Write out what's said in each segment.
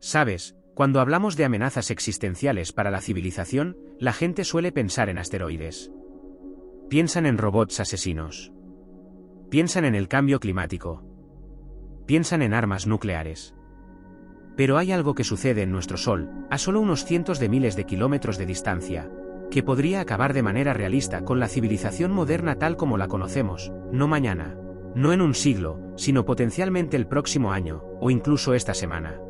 Sabes, cuando hablamos de amenazas existenciales para la civilización, la gente suele pensar en asteroides. Piensan en robots asesinos. Piensan en el cambio climático. Piensan en armas nucleares. Pero hay algo que sucede en nuestro Sol, a solo unos cientos de miles de kilómetros de distancia, que podría acabar de manera realista con la civilización moderna tal como la conocemos, no mañana, no en un siglo, sino potencialmente el próximo año, o incluso esta semana.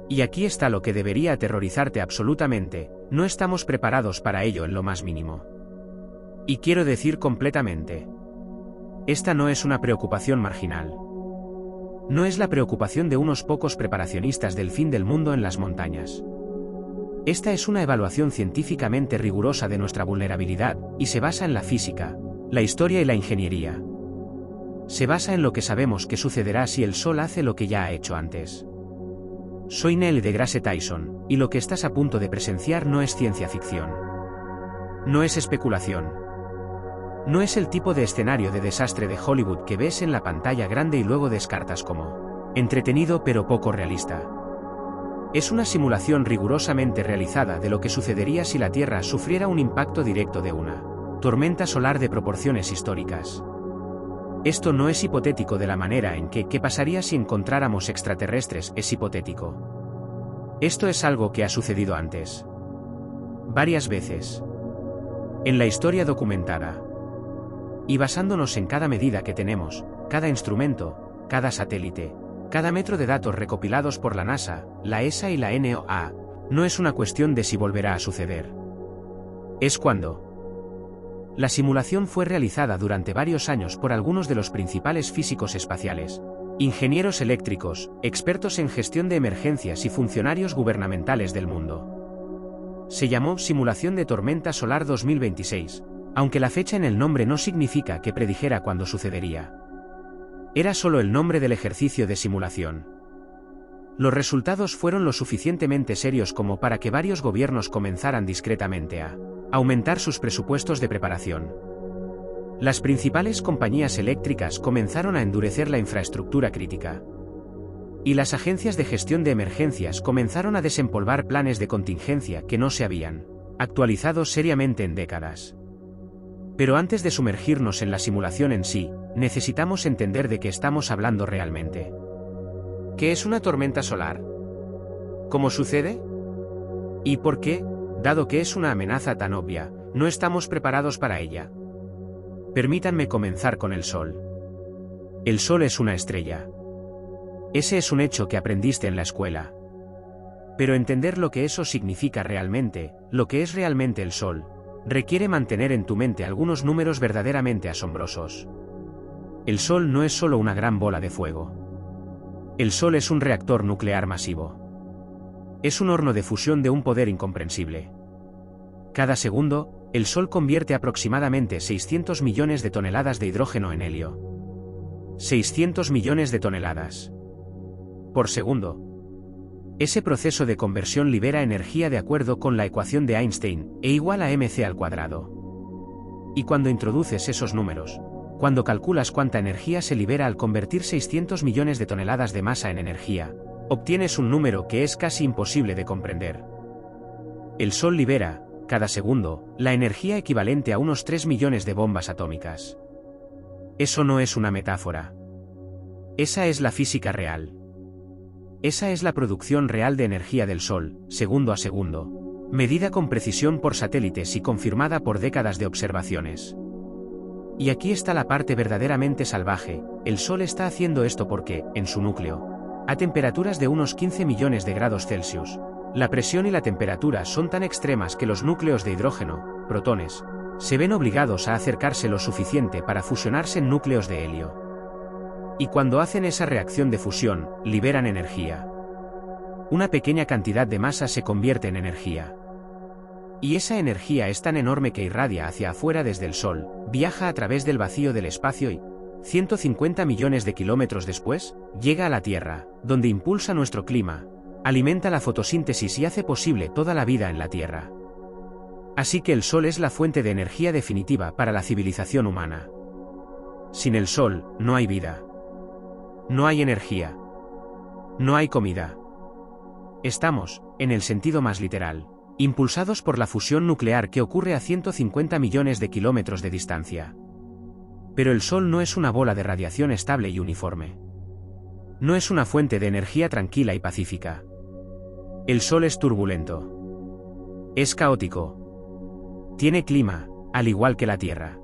Y aquí está lo que debería aterrorizarte absolutamente, no estamos preparados para ello en lo más mínimo. Y quiero decir completamente. Esta no es una preocupación marginal. No es la preocupación de unos pocos preparacionistas del fin del mundo en las montañas. Esta es una evaluación científicamente rigurosa de nuestra vulnerabilidad, y se basa en la física, la historia y la ingeniería. Se basa en lo que sabemos que sucederá si el Sol hace lo que ya ha hecho antes. Soy Neil deGrasse Tyson, y lo que estás a punto de presenciar no es ciencia ficción. No es especulación. No es el tipo de escenario de desastre de Hollywood que ves en la pantalla grande y luego descartas como entretenido pero poco realista. Es una simulación rigurosamente realizada de lo que sucedería si la Tierra sufriera un impacto directo de una tormenta solar de proporciones históricas. Esto no es hipotético de la manera en que ¿qué pasaría si encontráramos extraterrestres? Es hipotético. Esto es algo que ha sucedido antes. Varias veces. En la historia documentada. Y basándonos en cada medida que tenemos, cada instrumento, cada satélite, cada metro de datos recopilados por la NASA, la ESA y la NOAA, no es una cuestión de si volverá a suceder. Es cuándo. La simulación fue realizada durante varios años por algunos de los principales físicos espaciales, ingenieros eléctricos, expertos en gestión de emergencias y funcionarios gubernamentales del mundo. Se llamó Simulación de Tormenta Solar 2026, aunque la fecha en el nombre no significa que predijera cuándo sucedería. Era solo el nombre del ejercicio de simulación. Los resultados fueron lo suficientemente serios como para que varios gobiernos comenzaran discretamente a aumentar sus presupuestos de preparación. Las principales compañías eléctricas comenzaron a endurecer la infraestructura crítica. Y las agencias de gestión de emergencias comenzaron a desempolvar planes de contingencia que no se habían actualizado seriamente en décadas. Pero antes de sumergirnos en la simulación en sí, necesitamos entender de qué estamos hablando realmente. ¿Qué es una tormenta solar? ¿Cómo sucede? ¿Y por qué, dado que es una amenaza tan obvia, no estamos preparados para ella? Permítanme comenzar con el Sol. El Sol es una estrella. Ese es un hecho que aprendiste en la escuela. Pero entender lo que eso significa realmente, lo que es realmente el Sol, requiere mantener en tu mente algunos números verdaderamente asombrosos. El Sol no es solo una gran bola de fuego. El Sol es un reactor nuclear masivo. Es un horno de fusión de un poder incomprensible. Cada segundo, el Sol convierte aproximadamente 600 millones de toneladas de hidrógeno en helio. 600 millones de toneladas. Por segundo. Ese proceso de conversión libera energía de acuerdo con la ecuación de Einstein, E igual a mc². Y cuando introduces esos números, cuando calculas cuánta energía se libera al convertir 600 millones de toneladas de masa en energía, obtienes un número que es casi imposible de comprender. El Sol libera, cada segundo, la energía equivalente a unos 3 millones de bombas atómicas. Eso no es una metáfora. Esa es la física real. Esa es la producción real de energía del Sol, segundo a segundo, medida con precisión por satélites y confirmada por décadas de observaciones. Y aquí está la parte verdaderamente salvaje: el Sol está haciendo esto porque, en su núcleo, a temperaturas de unos 15 millones de grados Celsius, la presión y la temperatura son tan extremas que los núcleos de hidrógeno, protones, se ven obligados a acercarse lo suficiente para fusionarse en núcleos de helio. Y cuando hacen esa reacción de fusión, liberan energía. Una pequeña cantidad de masa se convierte en energía. Y esa energía es tan enorme que irradia hacia afuera desde el Sol, viaja a través del vacío del espacio y, 150 millones de kilómetros después, llega a la Tierra, donde impulsa nuestro clima, alimenta la fotosíntesis y hace posible toda la vida en la Tierra. Así que el Sol es la fuente de energía definitiva para la civilización humana. Sin el Sol, no hay vida. No hay energía. No hay comida. Estamos, en el sentido más literal, impulsados por la fusión nuclear que ocurre a 150 millones de kilómetros de distancia. Pero el Sol no es una bola de radiación estable y uniforme. No es una fuente de energía tranquila y pacífica. El Sol es turbulento. Es caótico. Tiene clima, al igual que la Tierra.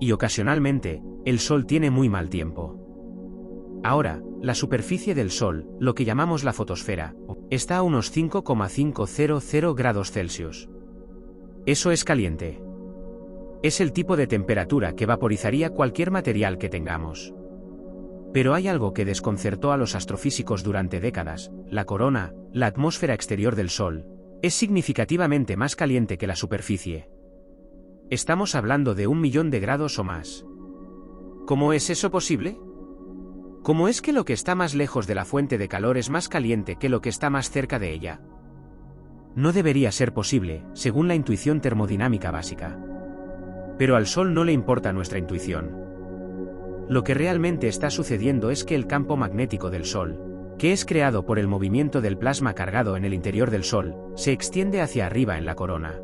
Y ocasionalmente, el Sol tiene muy mal tiempo. Ahora, la superficie del Sol, lo que llamamos la fotosfera, está a unos 5,500 grados Celsius. Eso es caliente. Es el tipo de temperatura que vaporizaría cualquier material que tengamos. Pero hay algo que desconcertó a los astrofísicos durante décadas: la corona, la atmósfera exterior del Sol, es significativamente más caliente que la superficie. Estamos hablando de 1 millón de grados o más. ¿Cómo es eso posible? ¿Cómo es que lo que está más lejos de la fuente de calor es más caliente que lo que está más cerca de ella? No debería ser posible, según la intuición termodinámica básica. Pero al Sol no le importa nuestra intuición. Lo que realmente está sucediendo es que el campo magnético del Sol, que es creado por el movimiento del plasma cargado en el interior del Sol, se extiende hacia arriba en la corona.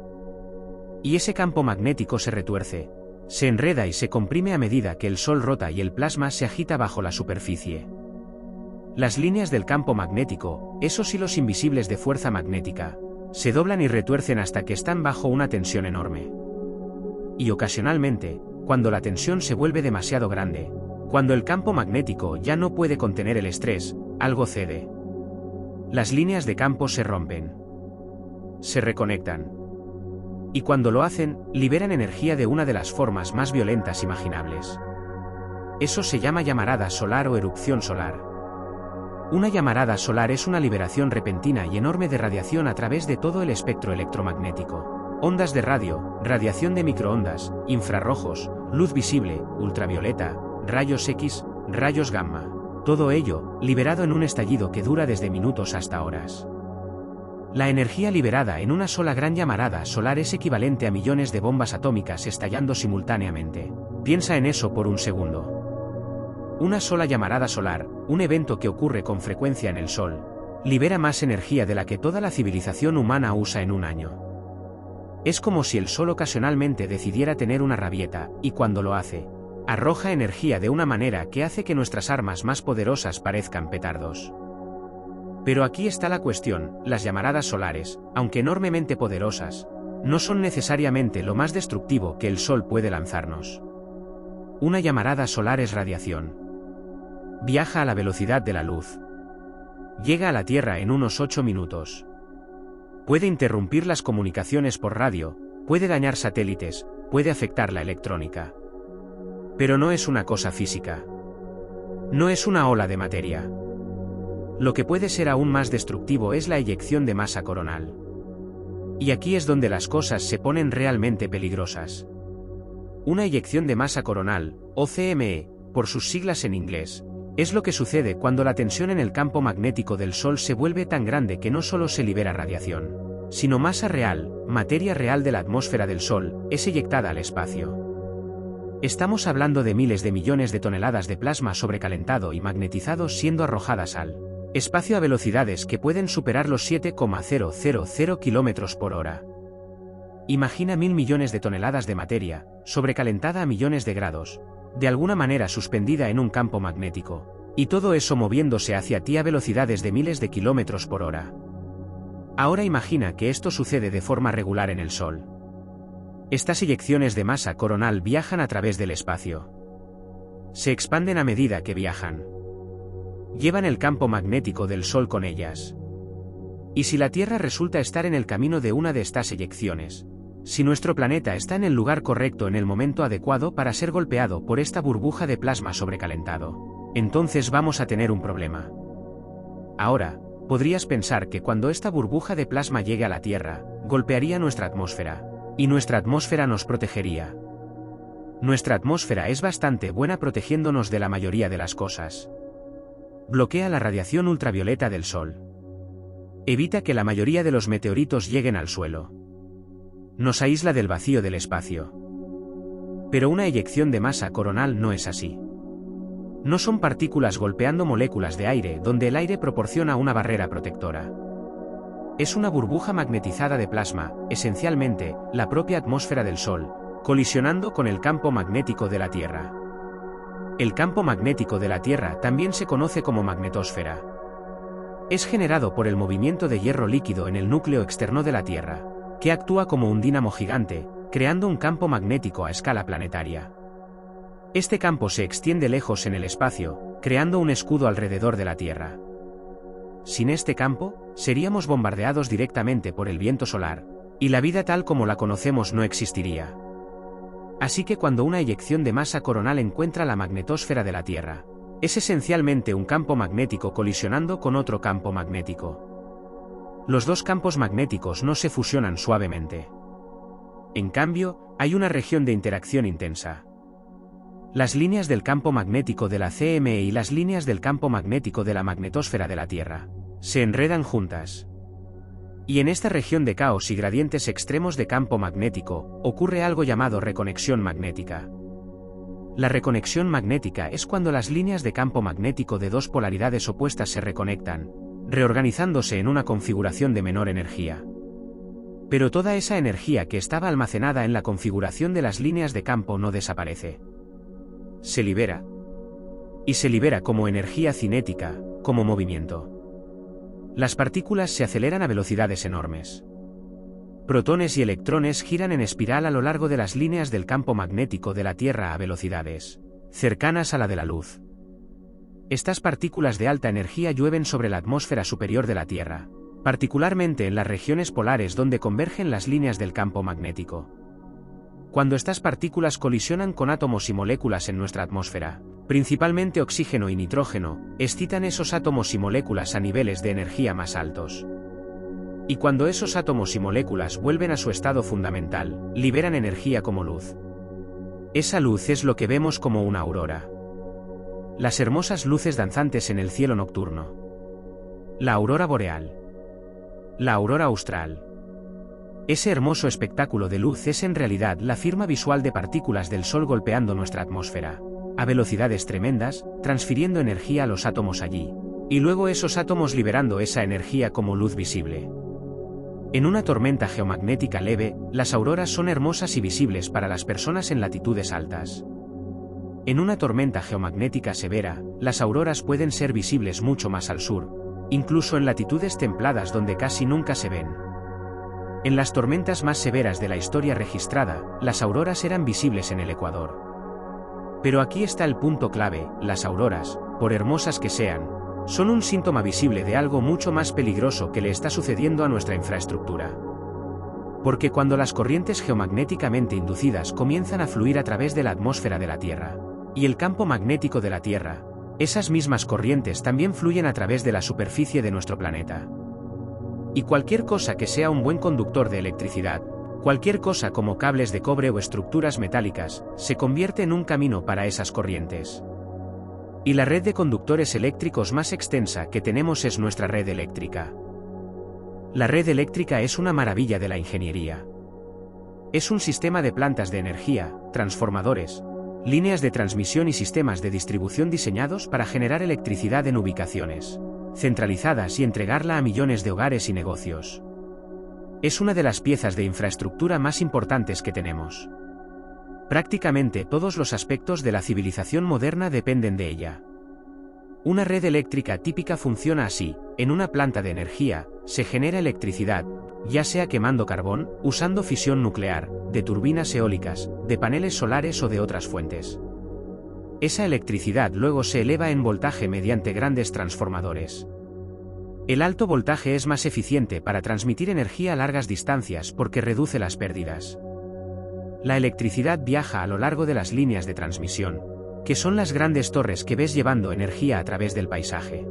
Y ese campo magnético se retuerce, se enreda y se comprime a medida que el Sol rota y el plasma se agita bajo la superficie. Las líneas del campo magnético, esos hilos invisibles de fuerza magnética, se doblan y retuercen hasta que están bajo una tensión enorme. Y ocasionalmente, cuando la tensión se vuelve demasiado grande, cuando el campo magnético ya no puede contener el estrés, algo cede. Las líneas de campo se rompen. Se reconectan. Y cuando lo hacen, liberan energía de una de las formas más violentas imaginables. Eso se llama llamarada solar o erupción solar. Una llamarada solar es una liberación repentina y enorme de radiación a través de todo el espectro electromagnético. Ondas de radio, radiación de microondas, infrarrojos, luz visible, ultravioleta, rayos X, rayos gamma. Todo ello, liberado en un estallido que dura desde minutos hasta horas. La energía liberada en una sola gran llamarada solar es equivalente a millones de bombas atómicas estallando simultáneamente. Piensa en eso por un segundo. Una sola llamarada solar, un evento que ocurre con frecuencia en el Sol, libera más energía de la que toda la civilización humana usa en un año. Es como si el Sol ocasionalmente decidiera tener una rabieta, y cuando lo hace, arroja energía de una manera que hace que nuestras armas más poderosas parezcan petardos. Pero aquí está la cuestión: las llamaradas solares, aunque enormemente poderosas, no son necesariamente lo más destructivo que el Sol puede lanzarnos. Una llamarada solar es radiación. Viaja a la velocidad de la luz. Llega a la Tierra en unos 8 minutos. Puede interrumpir las comunicaciones por radio, puede dañar satélites, puede afectar la electrónica. Pero no es una cosa física. No es una ola de materia. Lo que puede ser aún más destructivo es la eyección de masa coronal. Y aquí es donde las cosas se ponen realmente peligrosas. Una eyección de masa coronal, o CME, por sus siglas en inglés, es lo que sucede cuando la tensión en el campo magnético del Sol se vuelve tan grande que no solo se libera radiación, sino masa real, materia real de la atmósfera del Sol, es eyectada al espacio. Estamos hablando de miles de millones de toneladas de plasma sobrecalentado y magnetizado siendo arrojadas al espacio a velocidades que pueden superar los 7,000 km por hora. Imagina 1.000 millones de toneladas de materia, sobrecalentada a millones de grados, de alguna manera suspendida en un campo magnético, y todo eso moviéndose hacia ti a velocidades de miles de kilómetros por hora. Ahora imagina que esto sucede de forma regular en el Sol. Estas eyecciones de masa coronal viajan a través del espacio. Se expanden a medida que viajan. Llevan el campo magnético del Sol con ellas. Y si la Tierra resulta estar en el camino de una de estas eyecciones, si nuestro planeta está en el lugar correcto en el momento adecuado para ser golpeado por esta burbuja de plasma sobrecalentado, entonces vamos a tener un problema. Ahora, podrías pensar que cuando esta burbuja de plasma llegue a la Tierra, golpearía nuestra atmósfera, y nuestra atmósfera nos protegería. Nuestra atmósfera es bastante buena protegiéndonos de la mayoría de las cosas. Bloquea la radiación ultravioleta del Sol. Evita que la mayoría de los meteoritos lleguen al suelo. Nos aísla del vacío del espacio. Pero una eyección de masa coronal no es así. No son partículas golpeando moléculas de aire donde el aire proporciona una barrera protectora. Es una burbuja magnetizada de plasma, esencialmente, la propia atmósfera del Sol, colisionando con el campo magnético de la Tierra. El campo magnético de la Tierra también se conoce como magnetosfera. Es generado por el movimiento de hierro líquido en el núcleo externo de la Tierra, que actúa como un dínamo gigante, creando un campo magnético a escala planetaria. Este campo se extiende lejos en el espacio, creando un escudo alrededor de la Tierra. Sin este campo, seríamos bombardeados directamente por el viento solar, y la vida tal como la conocemos no existiría. Así que cuando una eyección de masa coronal encuentra la magnetosfera de la Tierra, es esencialmente un campo magnético colisionando con otro campo magnético. Los dos campos magnéticos no se fusionan suavemente. En cambio, hay una región de interacción intensa. Las líneas del campo magnético de la CME y las líneas del campo magnético de la magnetosfera de la Tierra se enredan juntas. Y en esta región de caos y gradientes extremos de campo magnético, ocurre algo llamado reconexión magnética. La reconexión magnética es cuando las líneas de campo magnético de dos polaridades opuestas se reconectan, reorganizándose en una configuración de menor energía. Pero toda esa energía que estaba almacenada en la configuración de las líneas de campo no desaparece. Se libera. Y se libera como energía cinética, como movimiento. Las partículas se aceleran a velocidades enormes. Protones y electrones giran en espiral a lo largo de las líneas del campo magnético de la Tierra a velocidades cercanas a la de la luz. Estas partículas de alta energía llueven sobre la atmósfera superior de la Tierra, particularmente en las regiones polares donde convergen las líneas del campo magnético. Cuando estas partículas colisionan con átomos y moléculas en nuestra atmósfera, principalmente oxígeno y nitrógeno, excitan esos átomos y moléculas a niveles de energía más altos. Y cuando esos átomos y moléculas vuelven a su estado fundamental, liberan energía como luz. Esa luz es lo que vemos como una aurora. Las hermosas luces danzantes en el cielo nocturno. La aurora boreal. La aurora austral. Ese hermoso espectáculo de luz es en realidad la firma visual de partículas del Sol golpeando nuestra atmósfera, a velocidades tremendas, transfiriendo energía a los átomos allí, y luego esos átomos liberando esa energía como luz visible. En una tormenta geomagnética leve, las auroras son hermosas y visibles para las personas en latitudes altas. En una tormenta geomagnética severa, las auroras pueden ser visibles mucho más al sur, incluso en latitudes templadas donde casi nunca se ven. En las tormentas más severas de la historia registrada, las auroras eran visibles en el Ecuador. Pero aquí está el punto clave: las auroras, por hermosas que sean, son un síntoma visible de algo mucho más peligroso que le está sucediendo a nuestra infraestructura. Porque cuando las corrientes geomagnéticamente inducidas comienzan a fluir a través de la atmósfera de la Tierra, y el campo magnético de la Tierra, esas mismas corrientes también fluyen a través de la superficie de nuestro planeta. Y cualquier cosa que sea un buen conductor de electricidad, cualquier cosa como cables de cobre o estructuras metálicas, se convierte en un camino para esas corrientes. Y la red de conductores eléctricos más extensa que tenemos es nuestra red eléctrica. La red eléctrica es una maravilla de la ingeniería. Es un sistema de plantas de energía, transformadores, líneas de transmisión y sistemas de distribución diseñados para generar electricidad en ubicaciones centralizadas y entregarla a millones de hogares y negocios. Es una de las piezas de infraestructura más importantes que tenemos. Prácticamente todos los aspectos de la civilización moderna dependen de ella. Una red eléctrica típica funciona así: en una planta de energía, se genera electricidad, ya sea quemando carbón, usando fisión nuclear, de turbinas eólicas, de paneles solares o de otras fuentes. Esa electricidad luego se eleva en voltaje mediante grandes transformadores. El alto voltaje es más eficiente para transmitir energía a largas distancias porque reduce las pérdidas. La electricidad viaja a lo largo de las líneas de transmisión, que son las grandes torres que ves llevando energía a través del paisaje.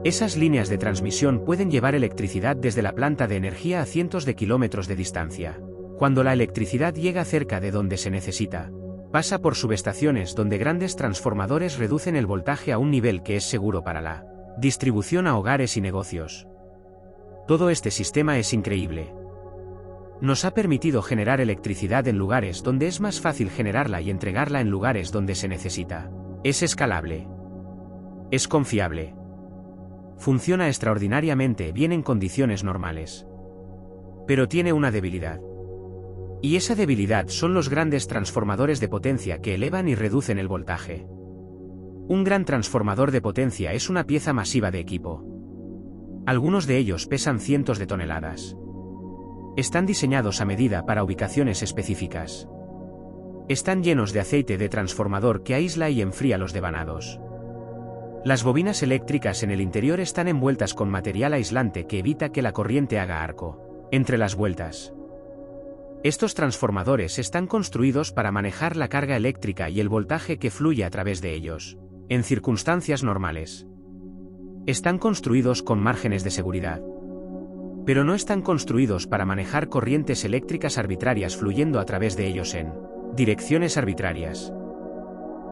Esas líneas de transmisión pueden llevar electricidad desde la planta de energía a cientos de kilómetros de distancia. Cuando la electricidad llega cerca de donde se necesita, pasa por subestaciones donde grandes transformadores reducen el voltaje a un nivel que es seguro para la distribución a hogares y negocios. Todo este sistema es increíble. Nos ha permitido generar electricidad en lugares donde es más fácil generarla y entregarla en lugares donde se necesita. Es escalable. Es confiable. Funciona extraordinariamente bien en condiciones normales. Pero tiene una debilidad. Y esa debilidad son los grandes transformadores de potencia que elevan y reducen el voltaje. Un gran transformador de potencia es una pieza masiva de equipo. Algunos de ellos pesan cientos de toneladas. Están diseñados a medida para ubicaciones específicas. Están llenos de aceite de transformador que aísla y enfría los devanados. Las bobinas eléctricas en el interior están envueltas con material aislante que evita que la corriente haga arco entre las vueltas. Estos transformadores están construidos para manejar la carga eléctrica y el voltaje que fluye a través de ellos, en circunstancias normales. Están construidos con márgenes de seguridad. Pero no están construidos para manejar corrientes eléctricas arbitrarias fluyendo a través de ellos en direcciones arbitrarias.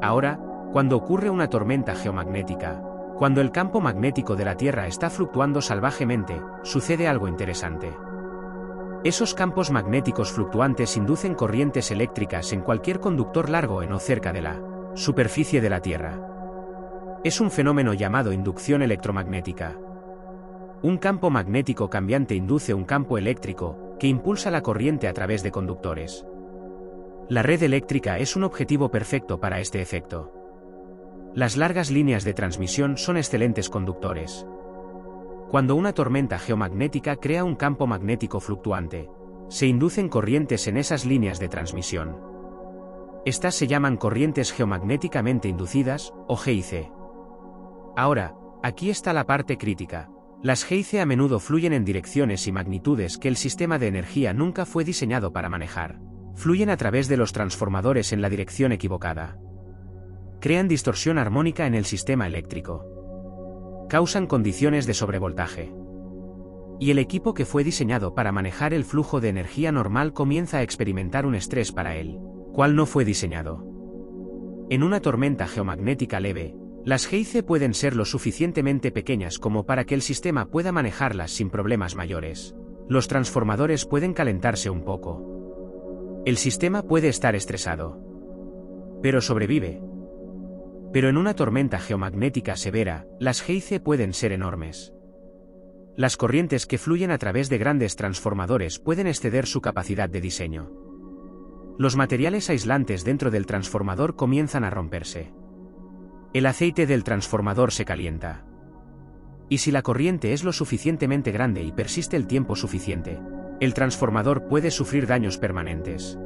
Ahora, cuando ocurre una tormenta geomagnética, cuando el campo magnético de la Tierra está fluctuando salvajemente, sucede algo interesante. Esos campos magnéticos fluctuantes inducen corrientes eléctricas en cualquier conductor largo en o cerca de la superficie de la Tierra. Es un fenómeno llamado inducción electromagnética. Un campo magnético cambiante induce un campo eléctrico, que impulsa la corriente a través de conductores. La red eléctrica es un objetivo perfecto para este efecto. Las largas líneas de transmisión son excelentes conductores. Cuando una tormenta geomagnética crea un campo magnético fluctuante, se inducen corrientes en esas líneas de transmisión. Estas se llaman corrientes geomagnéticamente inducidas, o GIC. Ahora, aquí está la parte crítica. Las GIC a menudo fluyen en direcciones y magnitudes que el sistema de energía nunca fue diseñado para manejar. Fluyen a través de los transformadores en la dirección equivocada. Crean distorsión armónica en el sistema eléctrico. Causan condiciones de sobrevoltaje. Y el equipo que fue diseñado para manejar el flujo de energía normal comienza a experimentar un estrés para él, cual no fue diseñado. En una tormenta geomagnética leve, las GIC pueden ser lo suficientemente pequeñas como para que el sistema pueda manejarlas sin problemas mayores. Los transformadores pueden calentarse un poco. El sistema puede estar estresado. Pero sobrevive. Pero en una tormenta geomagnética severa, las GIC pueden ser enormes. Las corrientes que fluyen a través de grandes transformadores pueden exceder su capacidad de diseño. Los materiales aislantes dentro del transformador comienzan a romperse. El aceite del transformador se calienta. Y si la corriente es lo suficientemente grande y persiste el tiempo suficiente, el transformador puede sufrir daños permanentes.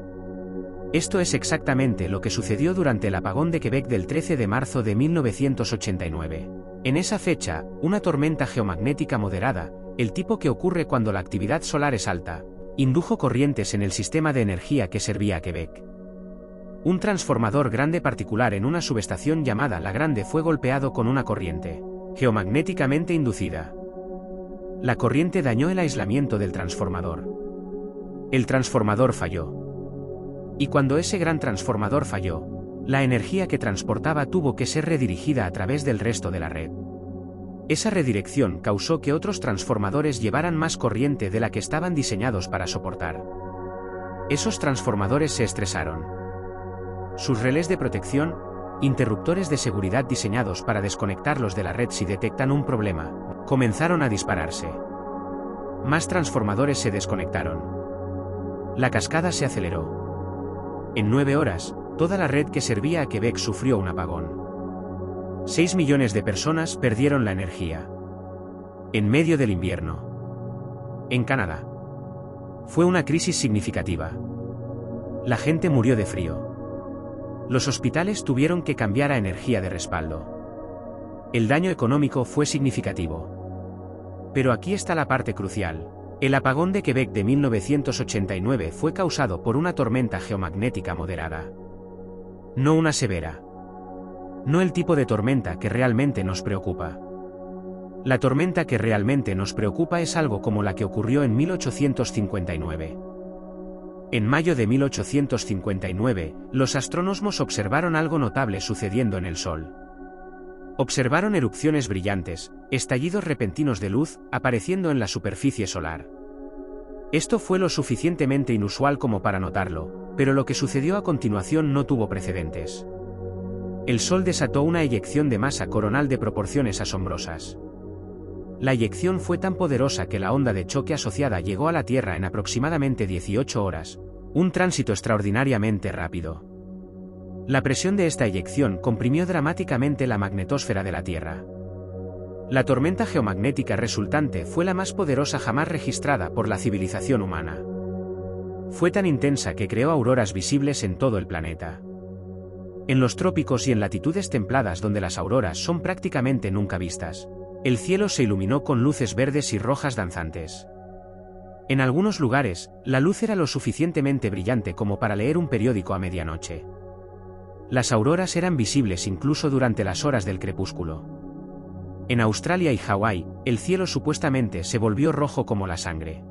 Esto es exactamente lo que sucedió durante el apagón de Quebec del 13 de marzo de 1989. En esa fecha, una tormenta geomagnética moderada, el tipo que ocurre cuando la actividad solar es alta, indujo corrientes en el sistema de energía que servía a Quebec. Un transformador grande particular en una subestación llamada La Grande fue golpeado con una corriente geomagnéticamente inducida. La corriente dañó el aislamiento del transformador. El transformador falló. Y cuando ese gran transformador falló, la energía que transportaba tuvo que ser redirigida a través del resto de la red. Esa redirección causó que otros transformadores llevaran más corriente de la que estaban diseñados para soportar. Esos transformadores se estresaron. Sus relés de protección, interruptores de seguridad diseñados para desconectarlos de la red si detectan un problema, comenzaron a dispararse. Más transformadores se desconectaron. La cascada se aceleró. En 9 horas, toda la red que servía a Quebec sufrió un apagón. 6 millones de personas perdieron la energía. En medio del invierno. En Canadá. Fue una crisis significativa. La gente murió de frío. Los hospitales tuvieron que cambiar a energía de respaldo. El daño económico fue significativo. Pero aquí está la parte crucial. El apagón de Quebec de 1989 fue causado por una tormenta geomagnética moderada. No una severa. No el tipo de tormenta que realmente nos preocupa. La tormenta que realmente nos preocupa es algo como la que ocurrió en 1859. En mayo de 1859, los astrónomos observaron algo notable sucediendo en el Sol. Observaron erupciones brillantes, estallidos repentinos de luz, apareciendo en la superficie solar. Esto fue lo suficientemente inusual como para notarlo, pero lo que sucedió a continuación no tuvo precedentes. El Sol desató una eyección de masa coronal de proporciones asombrosas. La eyección fue tan poderosa que la onda de choque asociada llegó a la Tierra en aproximadamente 18 horas, un tránsito extraordinariamente rápido. La presión de esta eyección comprimió dramáticamente la magnetosfera de la Tierra. La tormenta geomagnética resultante fue la más poderosa jamás registrada por la civilización humana. Fue tan intensa que creó auroras visibles en todo el planeta. En los trópicos y en latitudes templadas donde las auroras son prácticamente nunca vistas, el cielo se iluminó con luces verdes y rojas danzantes. En algunos lugares, la luz era lo suficientemente brillante como para leer un periódico a medianoche. Las auroras eran visibles incluso durante las horas del crepúsculo. En Australia y Hawái, el cielo supuestamente se volvió rojo como la sangre.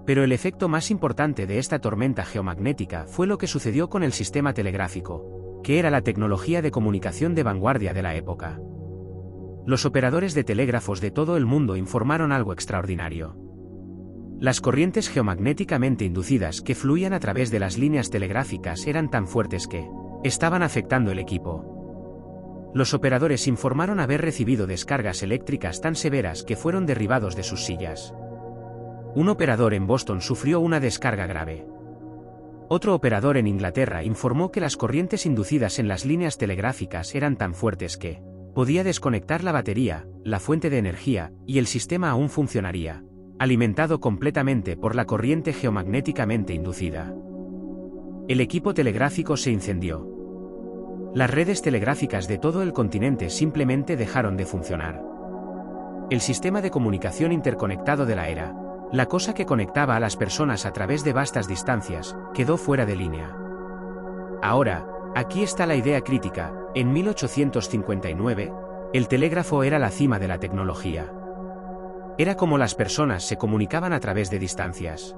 Pero el efecto más importante de esta tormenta geomagnética fue lo que sucedió con el sistema telegráfico, que era la tecnología de comunicación de vanguardia de la época. Los operadores de telégrafos de todo el mundo informaron algo extraordinario. Las corrientes geomagnéticamente inducidas que fluían a través de las líneas telegráficas eran tan fuertes que estaban afectando el equipo. Los operadores informaron haber recibido descargas eléctricas tan severas que fueron derribados de sus sillas. Un operador en Boston sufrió una descarga grave. Otro operador en Inglaterra informó que las corrientes inducidas en las líneas telegráficas eran tan fuertes que podía desconectar la batería, la fuente de energía, y el sistema aún funcionaría, alimentado completamente por la corriente geomagnéticamente inducida. El equipo telegráfico se incendió. Las redes telegráficas de todo el continente simplemente dejaron de funcionar. El sistema de comunicación interconectado de la era, la cosa que conectaba a las personas a través de vastas distancias, quedó fuera de línea. Ahora, aquí está la idea crítica. En 1859, el telégrafo era la cima de la tecnología. Era como las personas se comunicaban a través de distancias.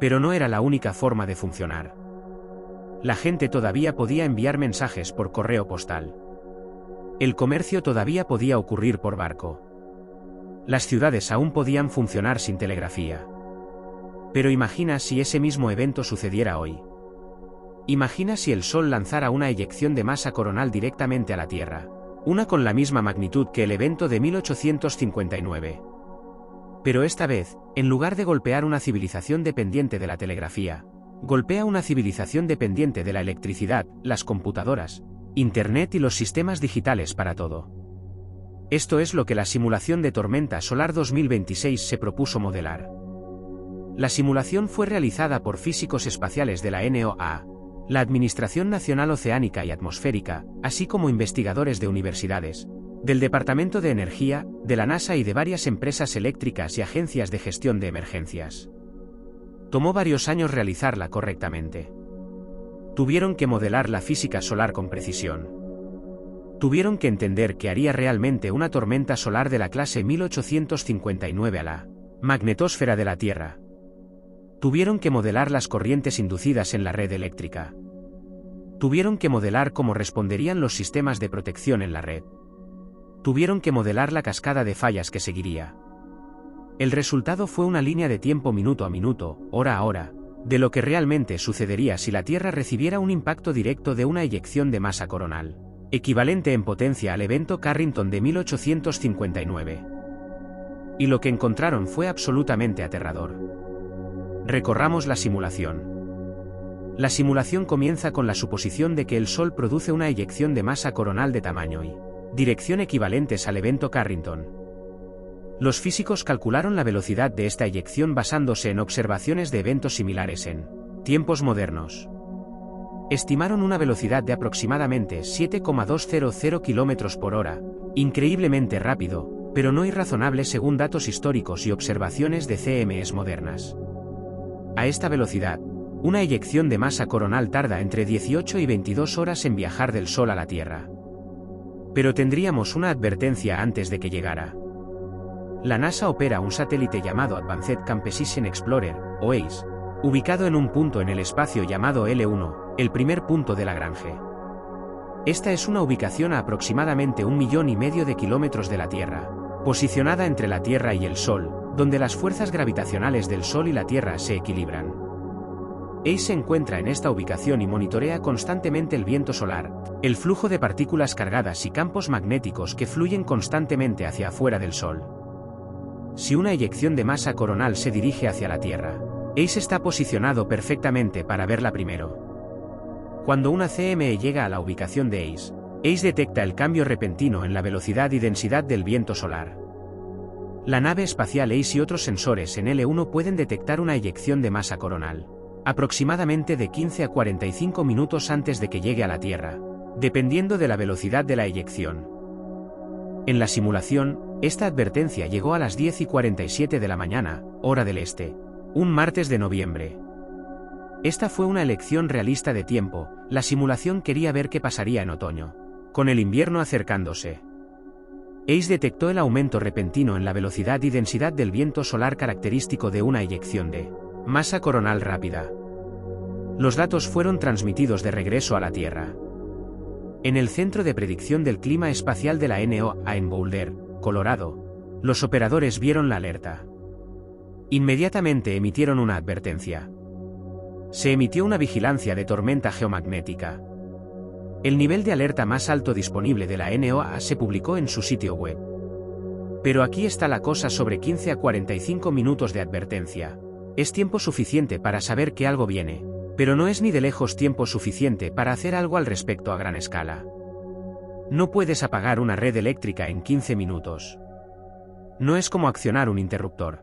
Pero no era la única forma de funcionar. La gente todavía podía enviar mensajes por correo postal. El comercio todavía podía ocurrir por barco. Las ciudades aún podían funcionar sin telegrafía. Pero imagina si ese mismo evento sucediera hoy. Imagina si el Sol lanzara una eyección de masa coronal directamente a la Tierra, una con la misma magnitud que el evento de 1859. Pero esta vez, en lugar de golpear una civilización dependiente de la telegrafía, golpea una civilización dependiente de la electricidad, las computadoras, Internet y los sistemas digitales para todo. Esto es lo que la simulación de tormenta solar 2026 se propuso modelar. La simulación fue realizada por físicos espaciales de la NOAA, la Administración Nacional Oceánica y Atmosférica, así como investigadores de universidades, del Departamento de Energía, de la NASA y de varias empresas eléctricas y agencias de gestión de emergencias. Tomó varios años realizarla correctamente. Tuvieron que modelar la física solar con precisión. Tuvieron que entender que haría realmente una tormenta solar de la clase 1859 a la magnetosfera de la Tierra. Tuvieron que modelar las corrientes inducidas en la red eléctrica. Tuvieron que modelar cómo responderían los sistemas de protección en la red. Tuvieron que modelar la cascada de fallas que seguiría. El resultado fue una línea de tiempo minuto a minuto, hora a hora, de lo que realmente sucedería si la Tierra recibiera un impacto directo de una eyección de masa coronal, equivalente en potencia al evento Carrington de 1859. Y lo que encontraron fue absolutamente aterrador. Recorramos la simulación. La simulación comienza con la suposición de que el Sol produce una eyección de masa coronal de tamaño y dirección equivalentes al evento Carrington. Los físicos calcularon la velocidad de esta eyección basándose en observaciones de eventos similares en tiempos modernos. Estimaron una velocidad de aproximadamente 7,200 km por hora, increíblemente rápido, pero no irrazonable según datos históricos y observaciones de CMEs modernas. A esta velocidad, una eyección de masa coronal tarda entre 18 y 22 horas en viajar del Sol a la Tierra. Pero tendríamos una advertencia antes de que llegara. La NASA opera un satélite llamado Advanced Composition Explorer, o ACE, ubicado en un punto en el espacio llamado L1, el primer punto de Lagrange. Esta es una ubicación a aproximadamente 1,5 millones de kilómetros de la Tierra, posicionada entre la Tierra y el Sol, donde las fuerzas gravitacionales del Sol y la Tierra se equilibran. Ace se encuentra en esta ubicación y monitorea constantemente el viento solar, el flujo de partículas cargadas y campos magnéticos que fluyen constantemente hacia afuera del Sol. Si una eyección de masa coronal se dirige hacia la Tierra, Ace está posicionado perfectamente para verla primero. Cuando una CME llega a la ubicación de Ace, Ace detecta el cambio repentino en la velocidad y densidad del viento solar. La nave espacial Ace y otros sensores en L1 pueden detectar una eyección de masa coronal, aproximadamente de 15 a 45 minutos antes de que llegue a la Tierra, dependiendo de la velocidad de la eyección. En la simulación, esta advertencia llegó a las 10:47 de la mañana, hora del este, un martes de noviembre. Esta fue una elección realista de tiempo, la simulación quería ver qué pasaría en otoño, con el invierno acercándose. Ace detectó el aumento repentino en la velocidad y densidad del viento solar característico de una eyección de masa coronal rápida. Los datos fueron transmitidos de regreso a la Tierra. En el Centro de Predicción del Clima Espacial de la NOAA en Boulder, Colorado, los operadores vieron la alerta. Inmediatamente emitieron una advertencia. Se emitió una vigilancia de tormenta geomagnética. El nivel de alerta más alto disponible de la NOAA se publicó en su sitio web. Pero aquí está la cosa: sobre 15 a 45 minutos de advertencia. Es tiempo suficiente para saber que algo viene, pero no es ni de lejos tiempo suficiente para hacer algo al respecto a gran escala. No puedes apagar una red eléctrica en 15 minutos. No es como accionar un interruptor.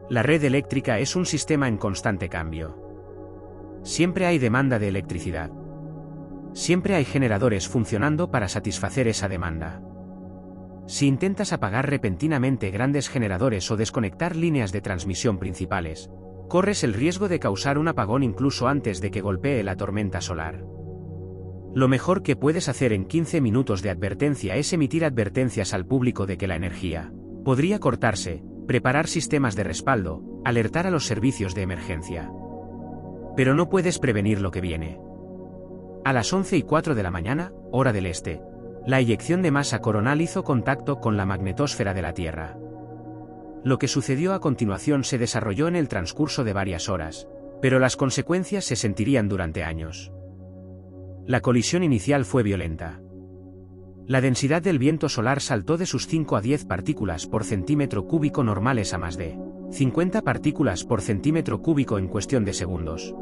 La red eléctrica es un sistema en constante cambio. Siempre hay demanda de electricidad. Siempre hay generadores funcionando para satisfacer esa demanda. Si intentas apagar repentinamente grandes generadores o desconectar líneas de transmisión principales, corres el riesgo de causar un apagón incluso antes de que golpee la tormenta solar. Lo mejor que puedes hacer en 15 minutos de advertencia es emitir advertencias al público de que la energía podría cortarse, preparar sistemas de respaldo, alertar a los servicios de emergencia. Pero no puedes prevenir lo que viene. A las 11:04 de la mañana, hora del este, la eyección de masa coronal hizo contacto con la magnetosfera de la Tierra. Lo que sucedió a continuación se desarrolló en el transcurso de varias horas, pero las consecuencias se sentirían durante años. La colisión inicial fue violenta. La densidad del viento solar saltó de sus 5 a 10 partículas por centímetro cúbico normales a más de 50 partículas por centímetro cúbico en cuestión de segundos.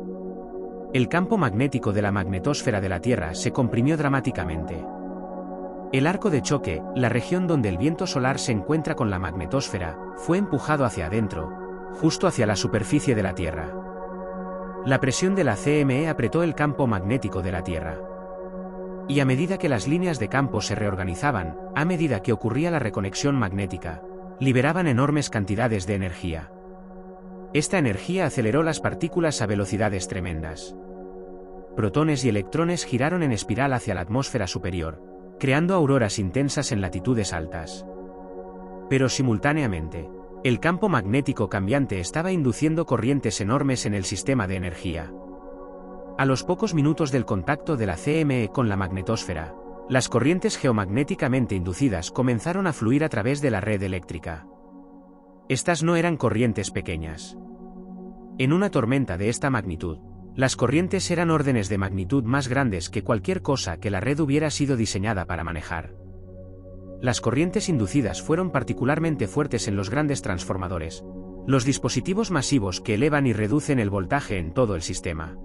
El campo magnético de la magnetosfera de la Tierra se comprimió dramáticamente. El arco de choque, la región donde el viento solar se encuentra con la magnetosfera, fue empujado hacia adentro, justo hacia la superficie de la Tierra. La presión de la CME apretó el campo magnético de la Tierra. Y a medida que las líneas de campo se reorganizaban, a medida que ocurría la reconexión magnética, liberaban enormes cantidades de energía. Esta energía aceleró las partículas a velocidades tremendas. Protones y electrones giraron en espiral hacia la atmósfera superior, creando auroras intensas en latitudes altas. Pero simultáneamente, el campo magnético cambiante estaba induciendo corrientes enormes en el sistema de energía. A los pocos minutos del contacto de la CME con la magnetosfera, las corrientes geomagnéticamente inducidas comenzaron a fluir a través de la red eléctrica. Estas no eran corrientes pequeñas. En una tormenta de esta magnitud, las corrientes eran órdenes de magnitud más grandes que cualquier cosa que la red hubiera sido diseñada para manejar. Las corrientes inducidas fueron particularmente fuertes en los grandes transformadores, los dispositivos masivos que elevan y reducen el voltaje en todo el sistema.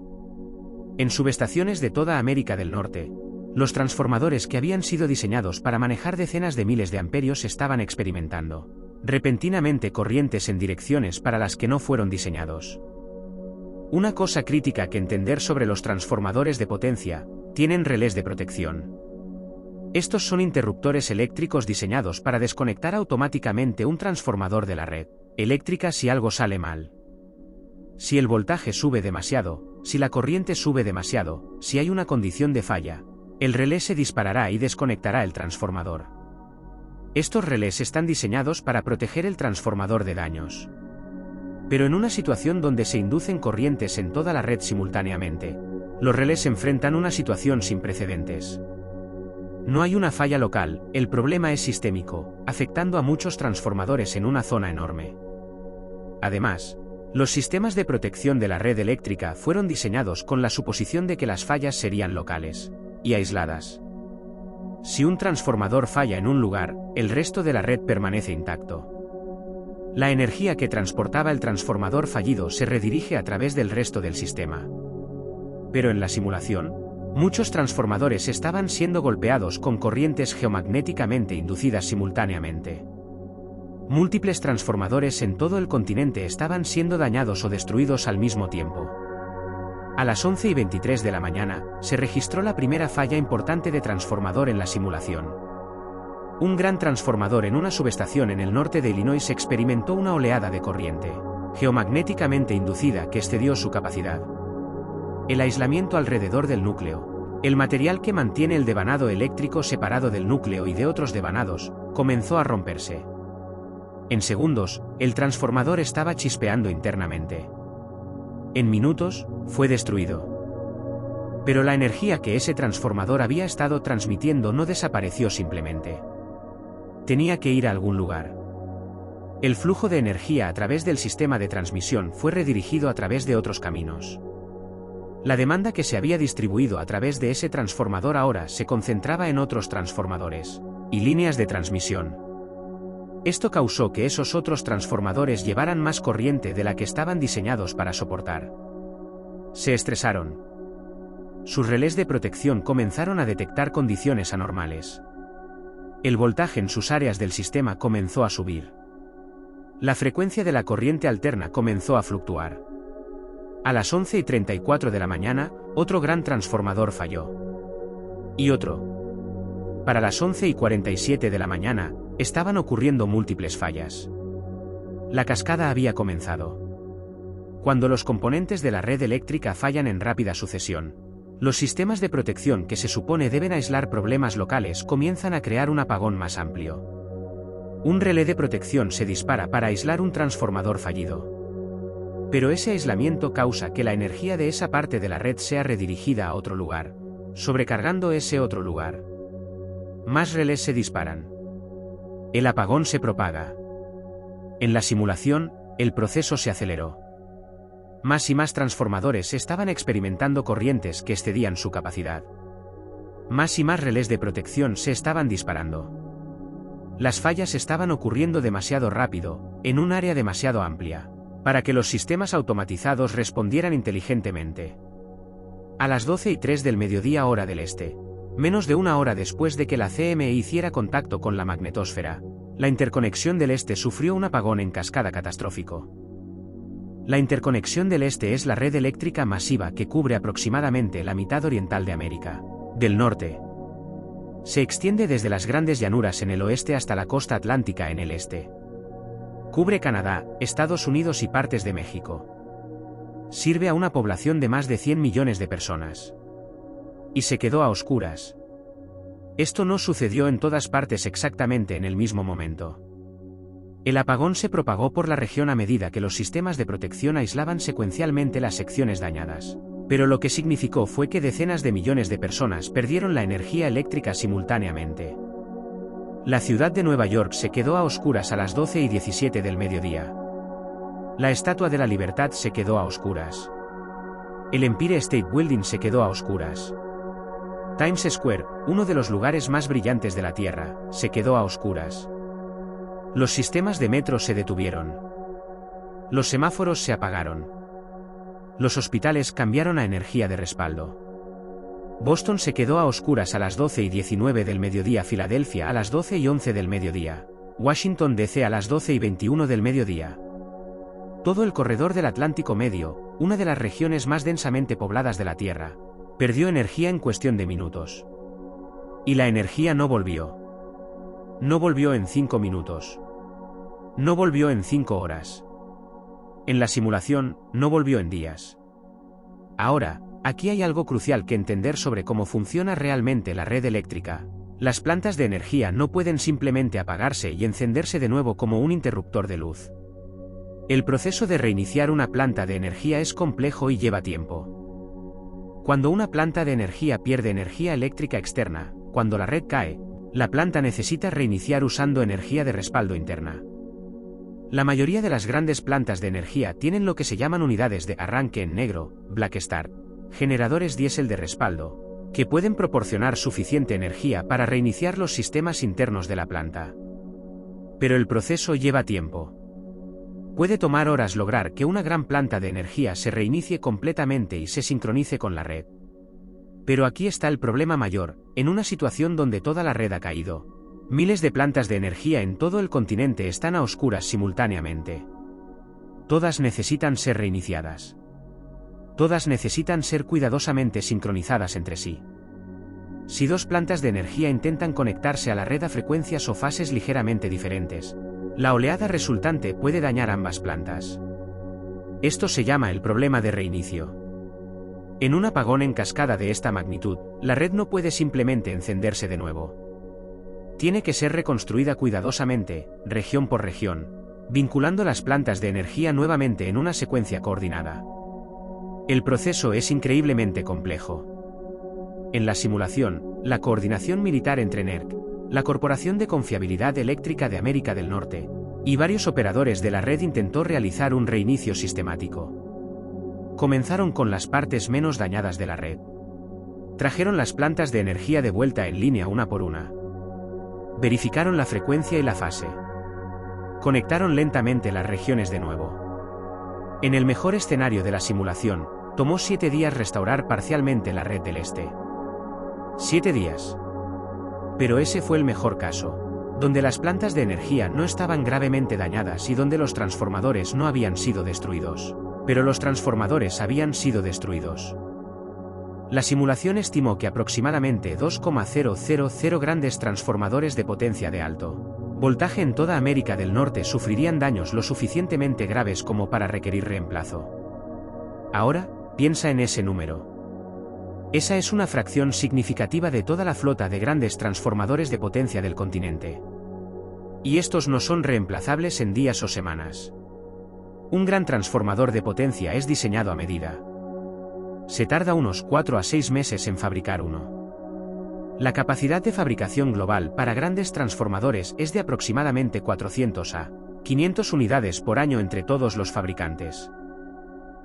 En subestaciones de toda América del Norte, los transformadores que habían sido diseñados para manejar decenas de miles de amperios estaban experimentando repentinamente corrientes en direcciones para las que no fueron diseñados. Una cosa crítica que entender sobre los transformadores de potencia: tienen relés de protección. Estos son interruptores eléctricos diseñados para desconectar automáticamente un transformador de la red eléctrica si algo sale mal. Si el voltaje sube demasiado, si la corriente sube demasiado, si hay una condición de falla, el relé se disparará y desconectará el transformador. Estos relés están diseñados para proteger el transformador de daños. Pero en una situación donde se inducen corrientes en toda la red simultáneamente, los relés enfrentan una situación sin precedentes. No hay una falla local, el problema es sistémico, afectando a muchos transformadores en una zona enorme. Además, Los sistemas de protección de la red eléctrica fueron diseñados con la suposición de que las fallas serían locales y aisladas. Si un transformador falla en un lugar, el resto de la red permanece intacto. La energía que transportaba el transformador fallido se redirige a través del resto del sistema. Pero en la simulación, muchos transformadores estaban siendo golpeados con corrientes geomagnéticamente inducidas simultáneamente. Múltiples transformadores en todo el continente estaban siendo dañados o destruidos al mismo tiempo. A las 11:23 de la mañana, se registró la primera falla importante de transformador en la simulación. Un gran transformador en una subestación en el norte de Illinois experimentó una oleada de corriente geomagnéticamente inducida que excedió su capacidad. El aislamiento alrededor del núcleo, el material que mantiene el devanado eléctrico separado del núcleo y de otros devanados, comenzó a romperse. En segundos, el transformador estaba chispeando internamente. En minutos, fue destruido. Pero la energía que ese transformador había estado transmitiendo no desapareció simplemente. Tenía que ir a algún lugar. El flujo de energía a través del sistema de transmisión fue redirigido a través de otros caminos. La demanda que se había distribuido a través de ese transformador ahora se concentraba en otros transformadores y líneas de transmisión. Esto causó que esos otros transformadores llevaran más corriente de la que estaban diseñados para soportar. Se estresaron. Sus relés de protección comenzaron a detectar condiciones anormales. El voltaje en sus áreas del sistema comenzó a subir. La frecuencia de la corriente alterna comenzó a fluctuar. A las 11:34 de la mañana, otro gran transformador falló. Y otro. Para las 11:47 de la mañana, estaban ocurriendo múltiples fallas. La cascada había comenzado. Cuando los componentes de la red eléctrica fallan en rápida sucesión, los sistemas de protección que se supone deben aislar problemas locales comienzan a crear un apagón más amplio. Un relé de protección se dispara para aislar un transformador fallido. Pero ese aislamiento causa que la energía de esa parte de la red sea redirigida a otro lugar, sobrecargando ese otro lugar. Más relés se disparan. El apagón se propaga. En la simulación, el proceso se aceleró. Más y más transformadores estaban experimentando corrientes que excedían su capacidad. Más y más relés de protección se estaban disparando. Las fallas estaban ocurriendo demasiado rápido, en un área demasiado amplia, para que los sistemas automatizados respondieran inteligentemente. A las 12:03 del mediodía hora del este, menos de una hora después de que la CME hiciera contacto con la magnetosfera, la interconexión del este sufrió un apagón en cascada catastrófico. La interconexión del este es la red eléctrica masiva que cubre aproximadamente la mitad oriental de América del Norte. Se extiende desde las grandes llanuras en el oeste hasta la costa atlántica en el este. Cubre Canadá, Estados Unidos y partes de México. Sirve a una población de más de 100 millones de personas. Y se quedó a oscuras. Esto no sucedió en todas partes exactamente en el mismo momento. El apagón se propagó por la región a medida que los sistemas de protección aislaban secuencialmente las secciones dañadas. Pero lo que significó fue que decenas de millones de personas perdieron la energía eléctrica simultáneamente. La ciudad de Nueva York se quedó a oscuras a las 12:17 del mediodía. La Estatua de la Libertad se quedó a oscuras. El Empire State Building se quedó a oscuras. Times Square, uno de los lugares más brillantes de la Tierra, se quedó a oscuras. Los sistemas de metro se detuvieron. Los semáforos se apagaron. Los hospitales cambiaron a energía de respaldo. Boston se quedó a oscuras a las 12:19 del mediodía, Filadelfia a las 12:11 del mediodía, Washington DC a las 12:21 del mediodía. Todo el corredor del Atlántico Medio, una de las regiones más densamente pobladas de la Tierra, perdió energía en cuestión de minutos. Y la energía no volvió. No volvió en 5 minutos. No volvió en 5 horas. En la simulación, no volvió en días. Ahora, aquí hay algo crucial que entender sobre cómo funciona realmente la red eléctrica. Las plantas de energía no pueden simplemente apagarse y encenderse de nuevo como un interruptor de luz. El proceso de reiniciar una planta de energía es complejo y lleva tiempo. Cuando una planta de energía pierde energía eléctrica externa, cuando la red cae, la planta necesita reiniciar usando energía de respaldo interna. La mayoría de las grandes plantas de energía tienen lo que se llaman unidades de arranque en negro, black start, generadores diésel de respaldo, que pueden proporcionar suficiente energía para reiniciar los sistemas internos de la planta. Pero el proceso lleva tiempo. Puede tomar horas lograr que una gran planta de energía se reinicie completamente y se sincronice con la red. Pero aquí está el problema mayor, en una situación donde toda la red ha caído. Miles de plantas de energía en todo el continente están a oscuras simultáneamente. Todas necesitan ser reiniciadas. Todas necesitan ser cuidadosamente sincronizadas entre sí. Si dos plantas de energía intentan conectarse a la red a frecuencias o fases ligeramente diferentes, la oleada resultante puede dañar ambas plantas. Esto se llama el problema de reinicio. En un apagón en cascada de esta magnitud, la red no puede simplemente encenderse de nuevo. Tiene que ser reconstruida cuidadosamente, región por región, vinculando las plantas de energía nuevamente en una secuencia coordinada. El proceso es increíblemente complejo. En la simulación, la coordinación militar entre NERC, la Corporación de Confiabilidad Eléctrica de América del Norte, y varios operadores de la red intentó realizar un reinicio sistemático. Comenzaron con las partes menos dañadas de la red. Trajeron las plantas de energía de vuelta en línea una por una. Verificaron la frecuencia y la fase. Conectaron lentamente las regiones de nuevo. En el mejor escenario de la simulación, tomó 7 días restaurar parcialmente la red del este. 7 días. Pero ese fue el mejor caso, donde las plantas de energía no estaban gravemente dañadas y donde los transformadores no habían sido destruidos. Pero los transformadores habían sido destruidos. La simulación estimó que aproximadamente 2,000 grandes transformadores de potencia de alto voltaje en toda América del Norte sufrirían daños lo suficientemente graves como para requerir reemplazo. Ahora, piensa en ese número. Esa es una fracción significativa de toda la flota de grandes transformadores de potencia del continente. Y estos no son reemplazables en días o semanas. Un gran transformador de potencia es diseñado a medida. Se tarda unos 4 a 6 meses en fabricar uno. La capacidad de fabricación global para grandes transformadores es de aproximadamente 400 a 500 unidades por año entre todos los fabricantes.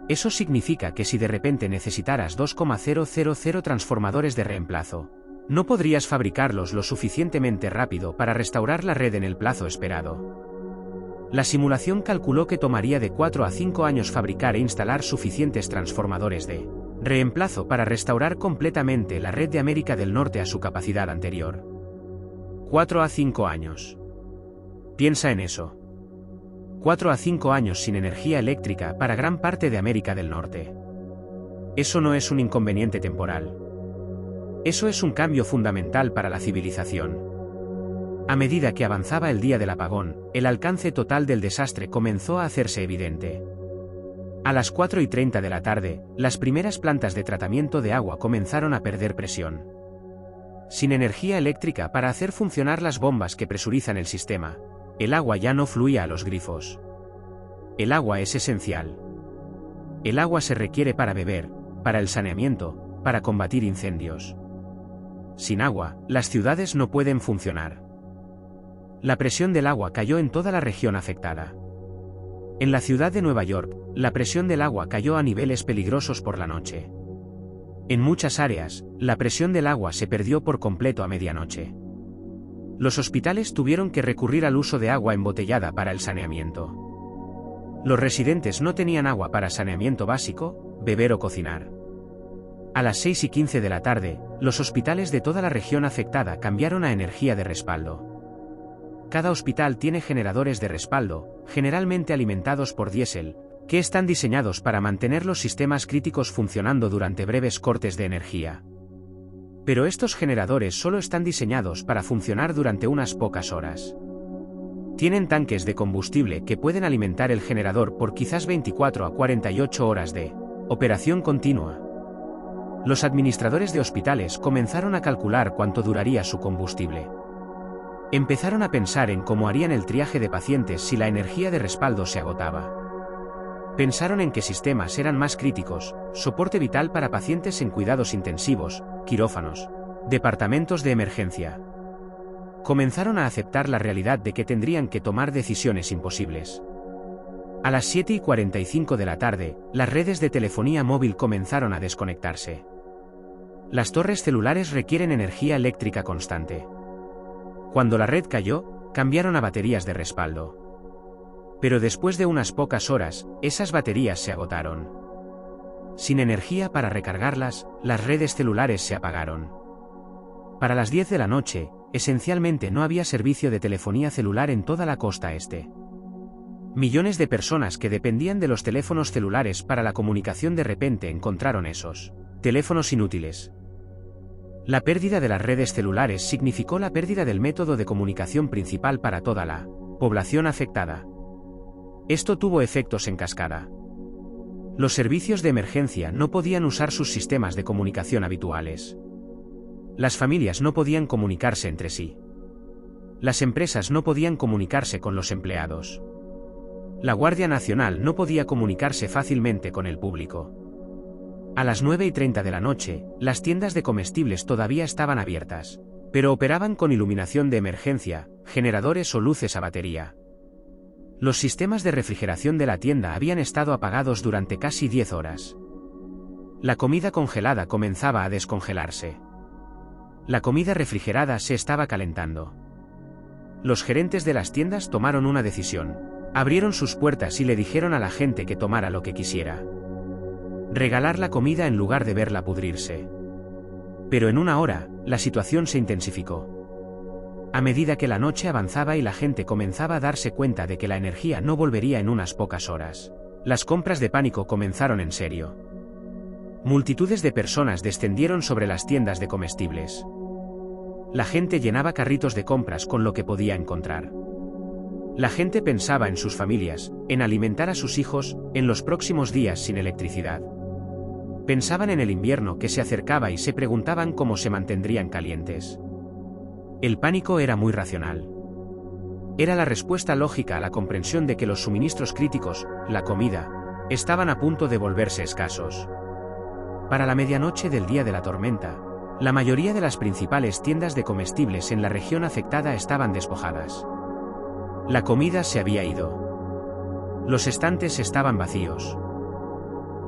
Eso significa que si de repente necesitaras 2,000 transformadores de reemplazo, no podrías fabricarlos lo suficientemente rápido para restaurar la red en el plazo esperado. La simulación calculó que tomaría de 4 a 5 años fabricar e instalar suficientes transformadores de reemplazo para restaurar completamente la red de América del Norte a su capacidad anterior. 4 a 5 años. Piensa en eso. 4 a 5 años sin energía eléctrica para gran parte de América del Norte. Eso no es un inconveniente temporal. Eso es un cambio fundamental para la civilización. A medida que avanzaba el día del apagón, el alcance total del desastre comenzó a hacerse evidente. A las 4:30 de la tarde, las primeras plantas de tratamiento de agua comenzaron a perder presión. Sin energía eléctrica para hacer funcionar las bombas que presurizan el sistema, el agua ya no fluía a los grifos. El agua es esencial. El agua se requiere para beber, para el saneamiento, para combatir incendios. Sin agua, las ciudades no pueden funcionar. La presión del agua cayó en toda la región afectada. En la ciudad de Nueva York, la presión del agua cayó a niveles peligrosos por la noche. En muchas áreas, la presión del agua se perdió por completo a medianoche. Los hospitales tuvieron que recurrir al uso de agua embotellada para el saneamiento. Los residentes no tenían agua para saneamiento básico, beber o cocinar. A las 6:15 de la tarde, los hospitales de toda la región afectada cambiaron a energía de respaldo. Cada hospital tiene generadores de respaldo, generalmente alimentados por diésel, que están diseñados para mantener los sistemas críticos funcionando durante breves cortes de energía. Pero estos generadores solo están diseñados para funcionar durante unas pocas horas. Tienen tanques de combustible que pueden alimentar el generador por quizás 24 a 48 horas de operación continua. Los administradores de hospitales comenzaron a calcular cuánto duraría su combustible. Empezaron a pensar en cómo harían el triaje de pacientes si la energía de respaldo se agotaba. Pensaron en qué sistemas eran más críticos: soporte vital para pacientes en cuidados intensivos, quirófanos, departamentos de emergencia. Comenzaron a aceptar la realidad de que tendrían que tomar decisiones imposibles. A las 7:45 de la tarde, las redes de telefonía móvil comenzaron a desconectarse. Las torres celulares requieren energía eléctrica constante. Cuando la red cayó, cambiaron a baterías de respaldo. Pero después de unas pocas horas, esas baterías se agotaron. Sin energía para recargarlas, las redes celulares se apagaron. Para las 10 de la noche, esencialmente no había servicio de telefonía celular en toda la costa este. Millones de personas que dependían de los teléfonos celulares para la comunicación de repente encontraron esos teléfonos inútiles. La pérdida de las redes celulares significó la pérdida del método de comunicación principal para toda la población afectada. Esto tuvo efectos en cascada. Los servicios de emergencia no podían usar sus sistemas de comunicación habituales. Las familias no podían comunicarse entre sí. Las empresas no podían comunicarse con los empleados. La Guardia Nacional no podía comunicarse fácilmente con el público. A las 9:30 de la noche, las tiendas de comestibles todavía estaban abiertas, pero operaban con iluminación de emergencia, generadores o luces a batería. Los sistemas de refrigeración de la tienda habían estado apagados durante casi 10 horas. La comida congelada comenzaba a descongelarse. La comida refrigerada se estaba calentando. Los gerentes de las tiendas tomaron una decisión. Abrieron sus puertas y le dijeron a la gente que tomara lo que quisiera. Regalar la comida en lugar de verla pudrirse. Pero en una hora, la situación se intensificó. A medida que la noche avanzaba y la gente comenzaba a darse cuenta de que la energía no volvería en unas pocas horas, las compras de pánico comenzaron en serio. Multitudes de personas descendieron sobre las tiendas de comestibles. La gente llenaba carritos de compras con lo que podía encontrar. La gente pensaba en sus familias, en alimentar a sus hijos, en los próximos días sin electricidad. Pensaban en el invierno que se acercaba y se preguntaban cómo se mantendrían calientes. El pánico era muy racional. Era la respuesta lógica a la comprensión de que los suministros críticos, la comida, estaban a punto de volverse escasos. Para la medianoche del día de la tormenta, la mayoría de las principales tiendas de comestibles en la región afectada estaban despojadas. La comida se había ido. Los estantes estaban vacíos.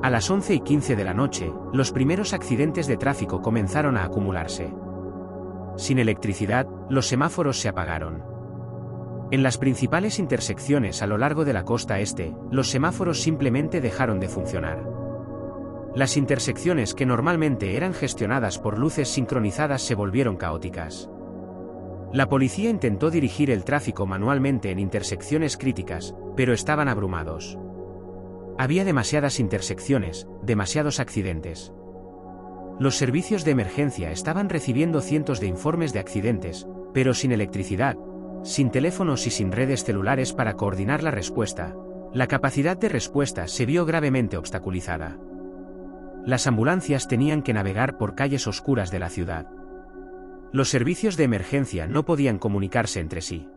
A las 11:15 de la noche, los primeros accidentes de tráfico comenzaron a acumularse. Sin electricidad, los semáforos se apagaron. En las principales intersecciones a lo largo de la costa este, los semáforos simplemente dejaron de funcionar. Las intersecciones que normalmente eran gestionadas por luces sincronizadas se volvieron caóticas. La policía intentó dirigir el tráfico manualmente en intersecciones críticas, pero estaban abrumados. Había demasiadas intersecciones, demasiados accidentes. Los servicios de emergencia estaban recibiendo cientos de informes de accidentes, pero sin electricidad, sin teléfonos y sin redes celulares para coordinar la respuesta. La capacidad de respuesta se vio gravemente obstaculizada. Las ambulancias tenían que navegar por calles oscuras de la ciudad. Los servicios de emergencia no podían comunicarse entre sí.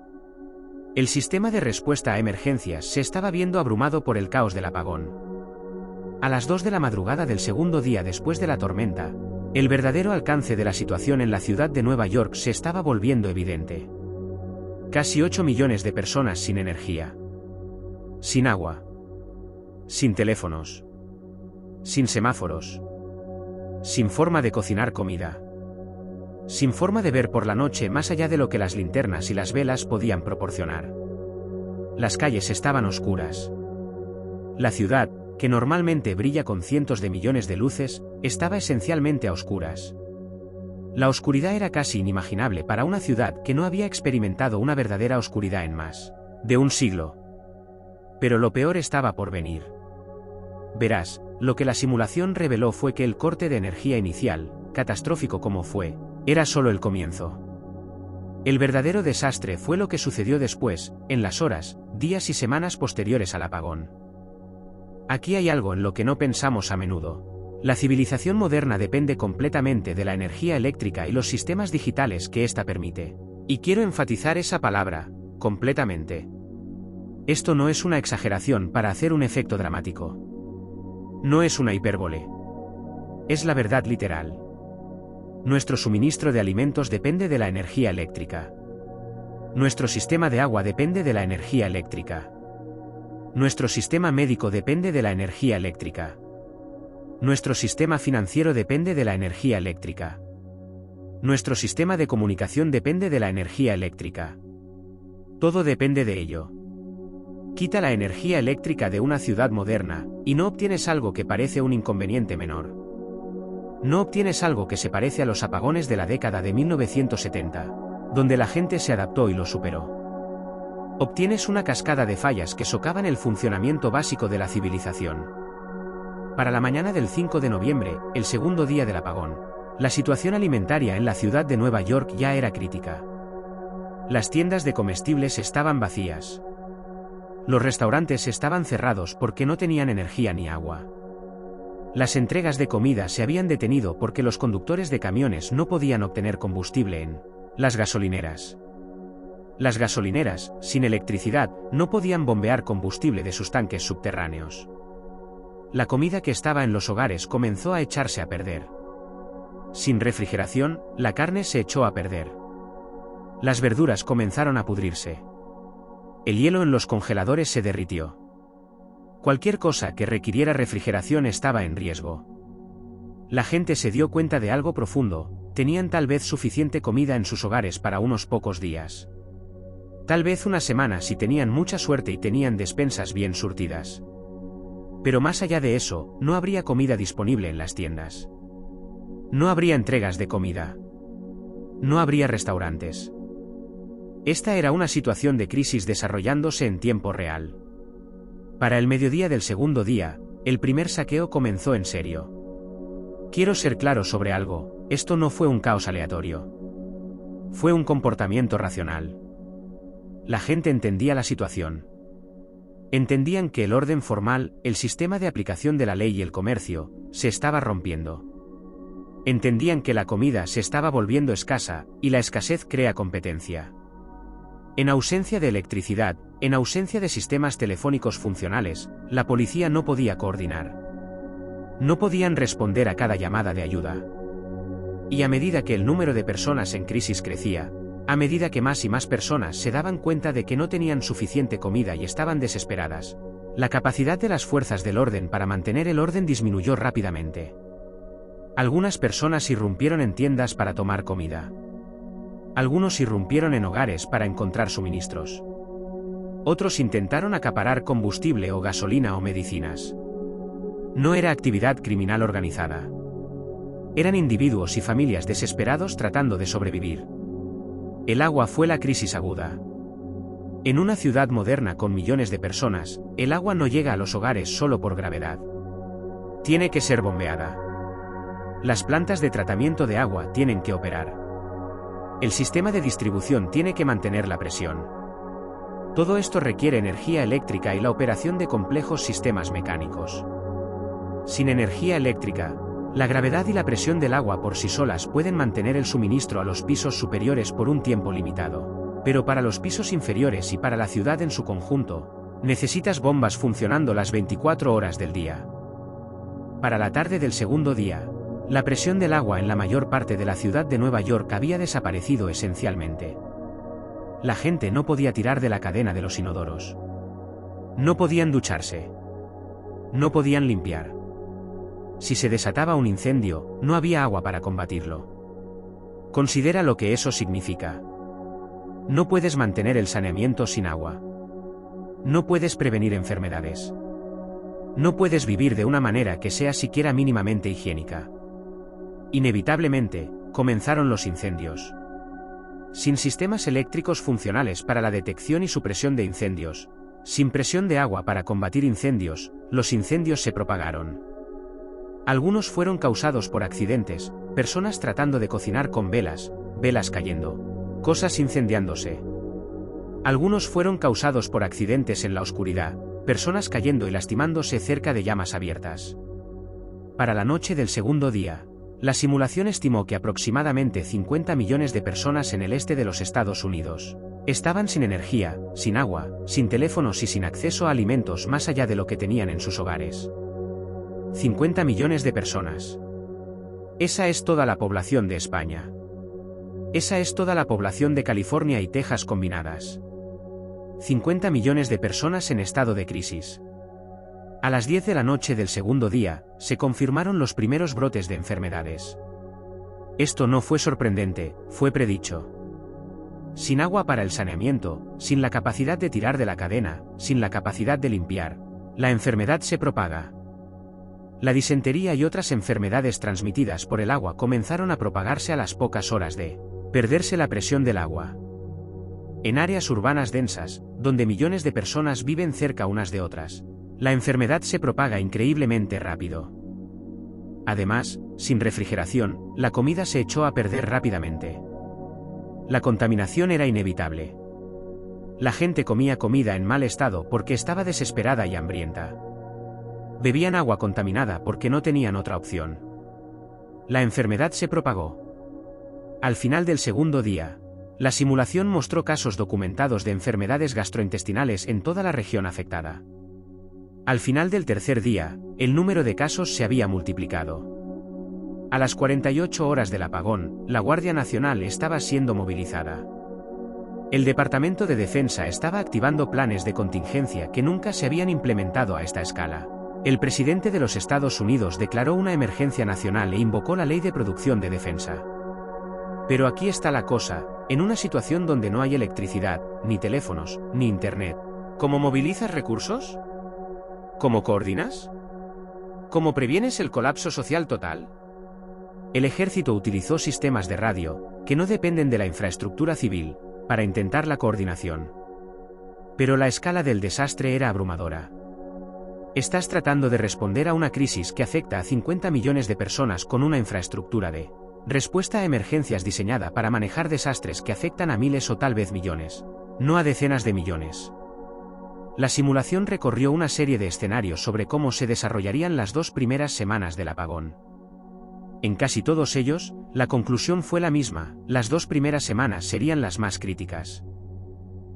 El sistema de respuesta a emergencias se estaba viendo abrumado por el caos del apagón. A las 2 de la madrugada del segundo día después de la tormenta, el verdadero alcance de la situación en la ciudad de Nueva York se estaba volviendo evidente. Casi 8 millones de personas sin energía. Sin agua. Sin teléfonos. Sin semáforos. Sin forma de cocinar comida. Sin forma de ver por la noche más allá de lo que las linternas y las velas podían proporcionar. Las calles estaban oscuras. La ciudad, que normalmente brilla con cientos de millones de luces, estaba esencialmente a oscuras. La oscuridad era casi inimaginable para una ciudad que no había experimentado una verdadera oscuridad en más de un siglo. Pero lo peor estaba por venir. Verás, lo que la simulación reveló fue que el corte de energía inicial, catastrófico como fue, era solo el comienzo. El verdadero desastre fue lo que sucedió después, en las horas, días y semanas posteriores al apagón. Aquí hay algo en lo que no pensamos a menudo. La civilización moderna depende completamente de la energía eléctrica y los sistemas digitales que ésta permite. Y quiero enfatizar esa palabra, completamente. Esto no es una exageración para hacer un efecto dramático. No es una hipérbole. Es la verdad literal. Nuestro suministro de alimentos depende de la energía eléctrica. Nuestro sistema de agua depende de la energía eléctrica. Nuestro sistema médico depende de la energía eléctrica. Nuestro sistema financiero depende de la energía eléctrica. Nuestro sistema de comunicación depende de la energía eléctrica. Todo depende de ello. Quita la energía eléctrica de una ciudad moderna, y no obtienes algo que parece un inconveniente menor. No obtienes algo que se parece a los apagones de la década de 1970, donde la gente se adaptó y lo superó. Obtienes una cascada de fallas que socavan el funcionamiento básico de la civilización. Para la mañana del 5 de noviembre, el segundo día del apagón, la situación alimentaria en la ciudad de Nueva York ya era crítica. Las tiendas de comestibles estaban vacías. Los restaurantes estaban cerrados porque no tenían energía ni agua. Las entregas de comida se habían detenido porque los conductores de camiones no podían obtener combustible en las gasolineras. Las gasolineras, sin electricidad, no podían bombear combustible de sus tanques subterráneos. La comida que estaba en los hogares comenzó a echarse a perder. Sin refrigeración, la carne se echó a perder. Las verduras comenzaron a pudrirse. El hielo en los congeladores se derritió. Cualquier cosa que requiriera refrigeración estaba en riesgo. La gente se dio cuenta de algo profundo: tenían tal vez suficiente comida en sus hogares para unos pocos días. Tal vez una semana si tenían mucha suerte y tenían despensas bien surtidas. Pero más allá de eso, no habría comida disponible en las tiendas. No habría entregas de comida. No habría restaurantes. Esta era una situación de crisis desarrollándose en tiempo real. Para el mediodía del segundo día, el primer saqueo comenzó en serio. Quiero ser claro sobre algo: esto no fue un caos aleatorio. Fue un comportamiento racional. La gente entendía la situación. Entendían que el orden formal, el sistema de aplicación de la ley y el comercio, se estaba rompiendo. Entendían que la comida se estaba volviendo escasa, y la escasez crea competencia. En ausencia de electricidad, en ausencia de sistemas telefónicos funcionales, la policía no podía coordinar. No podían responder a cada llamada de ayuda. Y a medida que el número de personas en crisis crecía, a medida que más y más personas se daban cuenta de que no tenían suficiente comida y estaban desesperadas, la capacidad de las fuerzas del orden para mantener el orden disminuyó rápidamente. Algunas personas irrumpieron en tiendas para tomar comida. Algunos irrumpieron en hogares para encontrar suministros. Otros intentaron acaparar combustible o gasolina o medicinas. No era actividad criminal organizada. Eran individuos y familias desesperados tratando de sobrevivir. El agua fue la crisis aguda. En una ciudad moderna con millones de personas, el agua no llega a los hogares solo por gravedad. Tiene que ser bombeada. Las plantas de tratamiento de agua tienen que operar. El sistema de distribución tiene que mantener la presión. Todo esto requiere energía eléctrica y la operación de complejos sistemas mecánicos. Sin energía eléctrica, la gravedad y la presión del agua por sí solas pueden mantener el suministro a los pisos superiores por un tiempo limitado. Pero para los pisos inferiores y para la ciudad en su conjunto, necesitas bombas funcionando las 24 horas del día. Para la tarde del segundo día, la presión del agua en la mayor parte de la ciudad de Nueva York había desaparecido esencialmente. La gente no podía tirar de la cadena de los inodoros. No podían ducharse. No podían limpiar. Si se desataba un incendio, no había agua para combatirlo. Considera lo que eso significa. No puedes mantener el saneamiento sin agua. No puedes prevenir enfermedades. No puedes vivir de una manera que sea siquiera mínimamente higiénica. Inevitablemente, comenzaron los incendios. Sin sistemas eléctricos funcionales para la detección y supresión de incendios, sin presión de agua para combatir incendios, los incendios se propagaron. Algunos fueron causados por accidentes, personas tratando de cocinar con velas, velas cayendo, cosas incendiándose. Algunos fueron causados por accidentes en la oscuridad, personas cayendo y lastimándose cerca de llamas abiertas. Para la noche del segundo día, la simulación estimó que aproximadamente 50 millones de personas en el este de los Estados Unidos estaban sin energía, sin agua, sin teléfonos y sin acceso a alimentos más allá de lo que tenían en sus hogares. 50 millones de personas. Esa es toda la población de España. Esa es toda la población de California y Texas combinadas. 50 millones de personas en estado de crisis. A las 10 de la noche del segundo día, se confirmaron los primeros brotes de enfermedades. Esto no fue sorprendente, fue predicho. Sin agua para el saneamiento, sin la capacidad de tirar de la cadena, sin la capacidad de limpiar, la enfermedad se propaga. La disentería y otras enfermedades transmitidas por el agua comenzaron a propagarse a las pocas horas de perderse la presión del agua. En áreas urbanas densas, donde millones de personas viven cerca unas de otras, la enfermedad se propaga increíblemente rápido. Además, sin refrigeración, la comida se echó a perder rápidamente. La contaminación era inevitable. La gente comía comida en mal estado porque estaba desesperada y hambrienta. Bebían agua contaminada porque no tenían otra opción. La enfermedad se propagó. Al final del segundo día, la simulación mostró casos documentados de enfermedades gastrointestinales en toda la región afectada. Al final del tercer día, el número de casos se había multiplicado. A las 48 horas del apagón, la Guardia Nacional estaba siendo movilizada. El Departamento de Defensa estaba activando planes de contingencia que nunca se habían implementado a esta escala. El presidente de los Estados Unidos declaró una emergencia nacional e invocó la Ley de Producción de Defensa. Pero aquí está la cosa, en una situación donde no hay electricidad, ni teléfonos, ni internet. ¿Cómo movilizas recursos? ¿Cómo coordinas? ¿Cómo previenes el colapso social total? El ejército utilizó sistemas de radio, que no dependen de la infraestructura civil, para intentar la coordinación. Pero la escala del desastre era abrumadora. Estás tratando de responder a una crisis que afecta a 50 millones de personas con una infraestructura de respuesta a emergencias diseñada para manejar desastres que afectan a miles o tal vez millones, no a decenas de millones. La simulación recorrió una serie de escenarios sobre cómo se desarrollarían las 2 primeras semanas del apagón. En casi todos ellos, la conclusión fue la misma: las 2 primeras semanas serían las más críticas.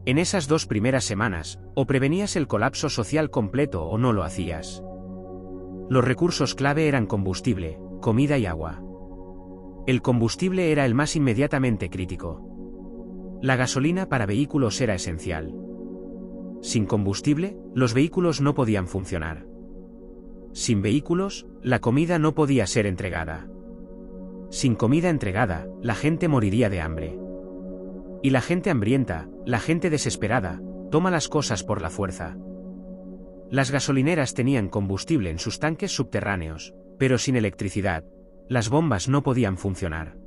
En esas 2 primeras semanas, o prevenías el colapso social completo o no lo hacías. Los recursos clave eran combustible, comida y agua. El combustible era el más inmediatamente crítico. La gasolina para vehículos era esencial. Sin combustible, los vehículos no podían funcionar. Sin vehículos, la comida no podía ser entregada. Sin comida entregada, la gente moriría de hambre. Y la gente hambrienta, la gente desesperada, toma las cosas por la fuerza. Las gasolineras tenían combustible en sus tanques subterráneos, pero sin electricidad, las bombas no podían funcionar.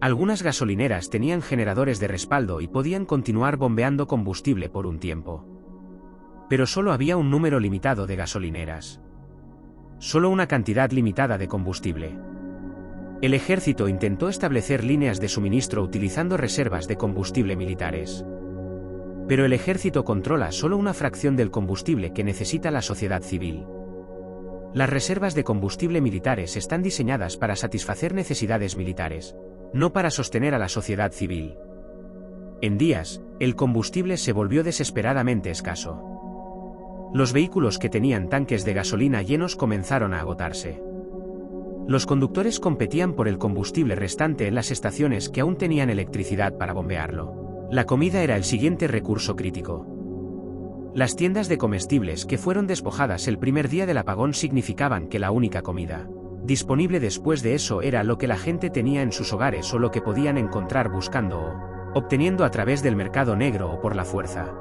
Algunas gasolineras tenían generadores de respaldo y podían continuar bombeando combustible por un tiempo. Pero solo había un número limitado de gasolineras. Solo una cantidad limitada de combustible. El ejército intentó establecer líneas de suministro utilizando reservas de combustible militares. Pero el ejército controla solo una fracción del combustible que necesita la sociedad civil. Las reservas de combustible militares están diseñadas para satisfacer necesidades militares, no para sostener a la sociedad civil. En días, el combustible se volvió desesperadamente escaso. Los vehículos que tenían tanques de gasolina llenos comenzaron a agotarse. Los conductores competían por el combustible restante en las estaciones que aún tenían electricidad para bombearlo. La comida era el siguiente recurso crítico. Las tiendas de comestibles que fueron despojadas el primer día del apagón significaban que la única comida disponible después de eso era lo que la gente tenía en sus hogares o lo que podían encontrar buscando o obteniendo a través del mercado negro o por la fuerza.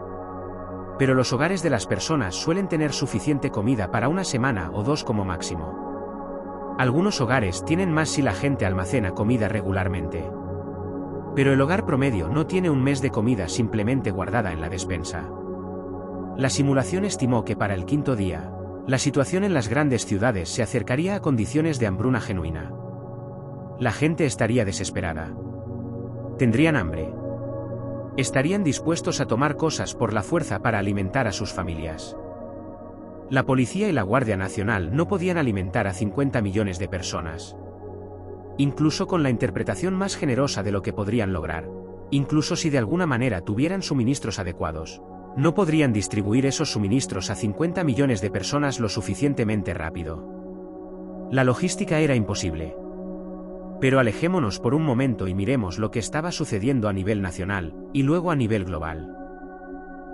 Pero los hogares de las personas suelen tener suficiente comida para una semana o 2 como máximo. Algunos hogares tienen más si la gente almacena comida regularmente. Pero el hogar promedio no tiene un mes de comida simplemente guardada en la despensa. La simulación estimó que para el 5.º día, la situación en las grandes ciudades se acercaría a condiciones de hambruna genuina. La gente estaría desesperada. Tendrían hambre. Estarían dispuestos a tomar cosas por la fuerza para alimentar a sus familias. La policía y la Guardia Nacional no podían alimentar a 50 millones de personas. Incluso con la interpretación más generosa de lo que podrían lograr, incluso si de alguna manera tuvieran suministros adecuados, no podrían distribuir esos suministros a 50 millones de personas lo suficientemente rápido. La logística era imposible. Pero alejémonos por un momento y miremos lo que estaba sucediendo a nivel nacional, y luego a nivel global.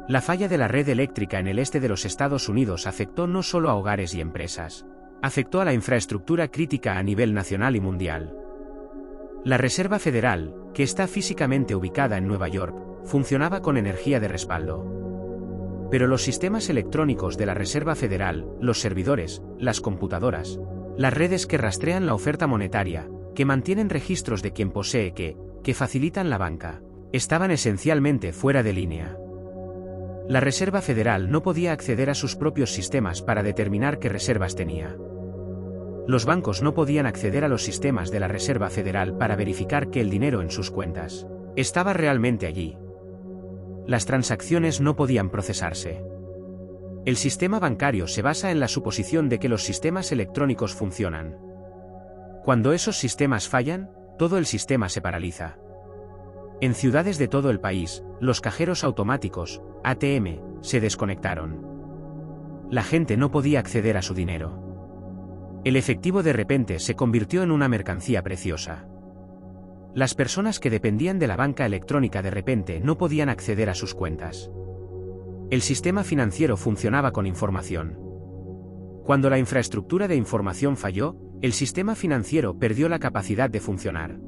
La falla de la red eléctrica en el este de los Estados Unidos afectó no solo a hogares y empresas, afectó a la infraestructura crítica a nivel nacional y mundial. La Reserva Federal, que está físicamente ubicada en Nueva York, funcionaba con energía de respaldo. Pero los sistemas electrónicos de la Reserva Federal, los servidores, las computadoras, las redes que rastrean la oferta monetaria, que mantienen registros de quien posee que facilitan la banca, estaban esencialmente fuera de línea. La Reserva Federal no podía acceder a sus propios sistemas para determinar qué reservas tenía. Los bancos no podían acceder a los sistemas de la Reserva Federal para verificar que el dinero en sus cuentas estaba realmente allí. Las transacciones no podían procesarse. El sistema bancario se basa en la suposición de que los sistemas electrónicos funcionan. Cuando esos sistemas fallan, todo el sistema se paraliza. En ciudades de todo el país, los cajeros automáticos, ATM, se desconectaron. La gente no podía acceder a su dinero. El efectivo de repente se convirtió en una mercancía preciosa. Las personas que dependían de la banca electrónica de repente no podían acceder a sus cuentas. El sistema financiero funcionaba con información. Cuando la infraestructura de información falló, el sistema financiero perdió la capacidad de funcionar.